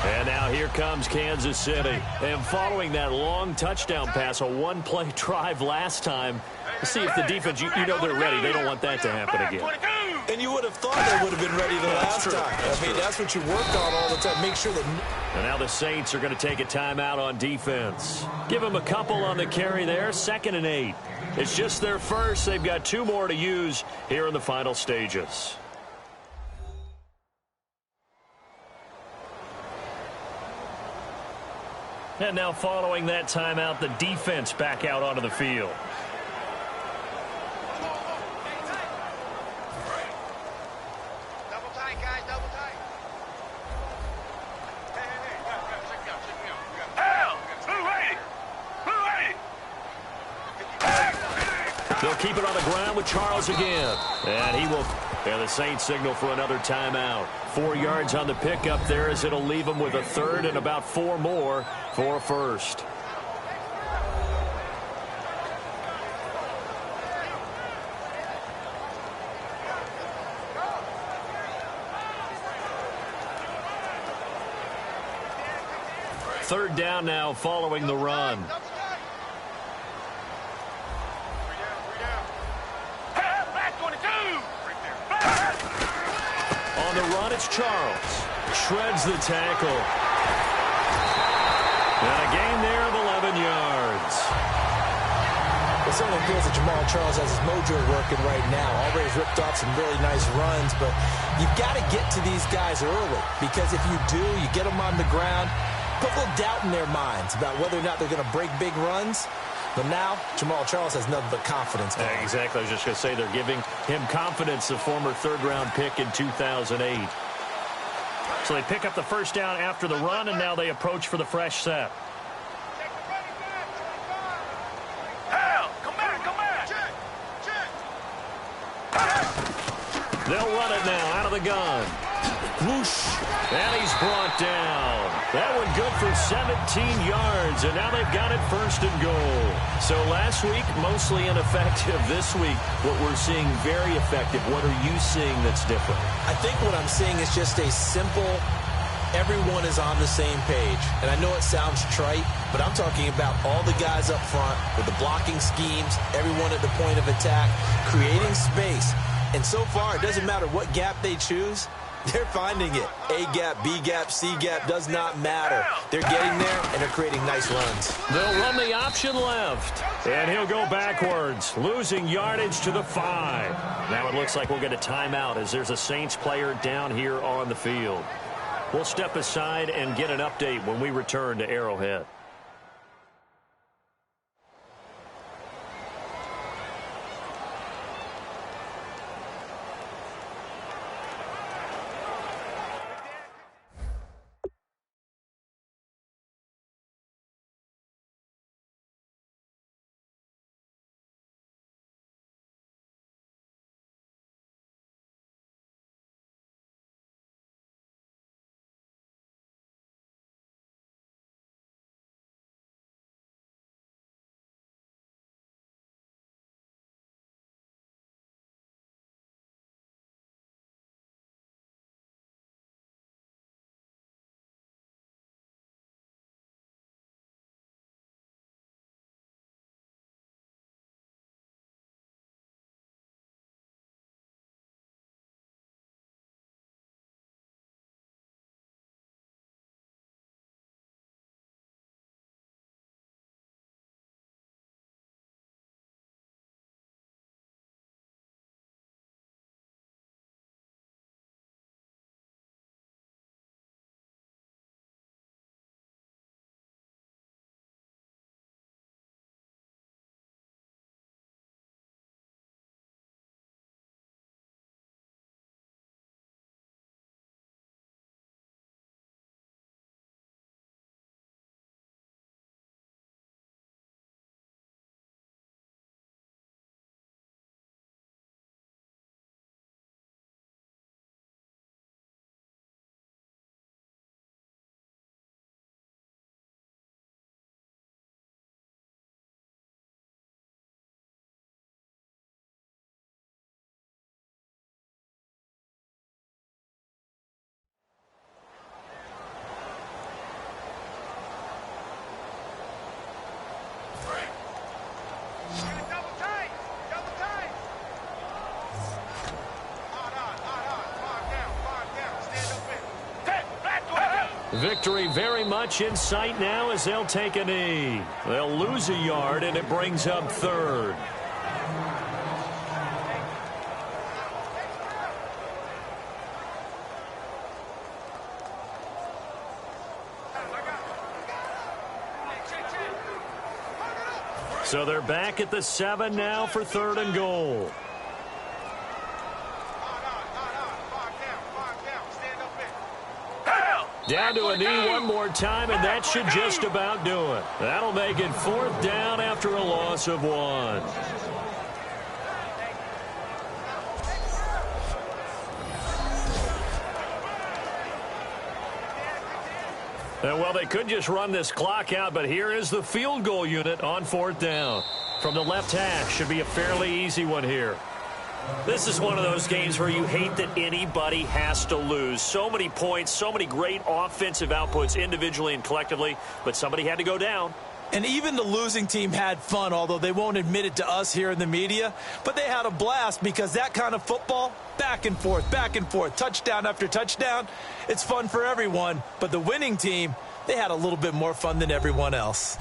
S4: And now here comes Kansas City. And following that long touchdown pass, a one-play drive last time, let's see if the defense, you know they're ready. They don't want that to happen again.
S5: And you would have thought they would have been ready the last time. I mean, that's what you worked on all the time. Make sure that...
S4: And now the Saints are going to take a timeout on defense. Give them a couple on the carry there, 2nd and 8. It's just their first. They've got 2 more to use here in the final stages. And now following that timeout, the defense back out onto the field.
S2: Double tight, guys, double tight. Hell!
S4: They'll keep it on the ground with Charles again. And he will... And the Saints signal for another timeout. 4 yards on the pickup there as it'll leave them with a 3rd and about 4 more for a first. Third down now following the run. On the run, it's Charles. Shreds the tackle. And a gain there of 11 yards.
S5: It certainly feels that Jamal Charles has his mojo working right now. Already ripped off some really nice runs, but you've got to get to these guys early, because if you do, you get them on the ground, put a little doubt in their minds about whether or not they're going to break big runs. But now, Jamal Charles has nothing but confidence.
S4: Yeah, exactly. I was just going to say they're giving him confidence, the former 3rd-round pick in 2008. So they pick up the first down after the run, and now they approach for the fresh set.
S2: Hell! Come back!
S4: They'll run it now out of the gun. Whoosh. And he's brought down. That one good for 17 yards, and now they've got it 1st and goal. So last week, mostly ineffective. This week, what we're seeing very effective. What are you seeing that's different?
S5: I think what I'm seeing is just a simple, everyone is on the same page. And I know it sounds trite, but I'm talking about all the guys up front with the blocking schemes, everyone at the point of attack, creating space. And so far, it doesn't matter what gap they choose. They're finding it. A gap, B gap, C gap, does not matter. They're getting there, and they're creating nice runs.
S4: They'll run the option left. And he'll go backwards, losing yardage to the 5. Now it looks like we'll get a timeout as there's a Saints player down here on the field. We'll step aside and get an update when we return to Arrowhead. Victory very much in sight now as they'll take a knee. They'll lose a yard, and it brings up third. So they're back at the 7 now for 3rd and goal. Down to a knee one more time, and that should just about do it. That'll make it 4th down after a loss of 1. And well, they could just run this clock out, but here is the field goal unit on 4th down. From the left hash, should be a fairly easy one here. This is one of those games where you hate that anybody has to lose. So many points, so many great offensive outputs individually and collectively, but somebody had to go down.
S5: And even the losing team had fun, although they won't admit it to us here in the media. But they had a blast because that kind of football, back and forth, touchdown after touchdown, it's fun for everyone. But the winning team, they had a little bit more fun than everyone else.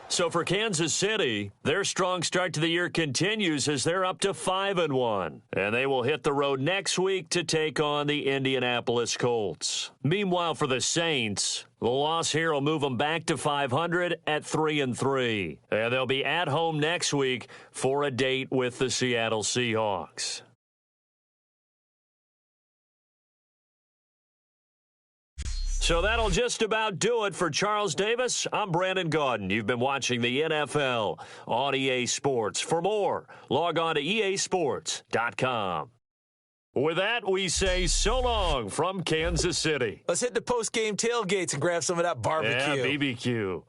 S4: So for Kansas City, their strong start to the year continues as they're up to 5-1. And they will hit the road next week to take on the Indianapolis Colts. Meanwhile, for the Saints, the loss here will move them back to 500 at 3-3. And they'll be at home next week for a date with the Seattle Seahawks. So that'll just about do it for Charles Davis. I'm Brandon Gaudin. You've been watching the NFL on EA Sports. For more, log on to easports.com. With that, we say so long from Kansas City.
S5: Let's hit the post-game tailgates and grab some of that barbecue.
S4: Yeah, BBQ.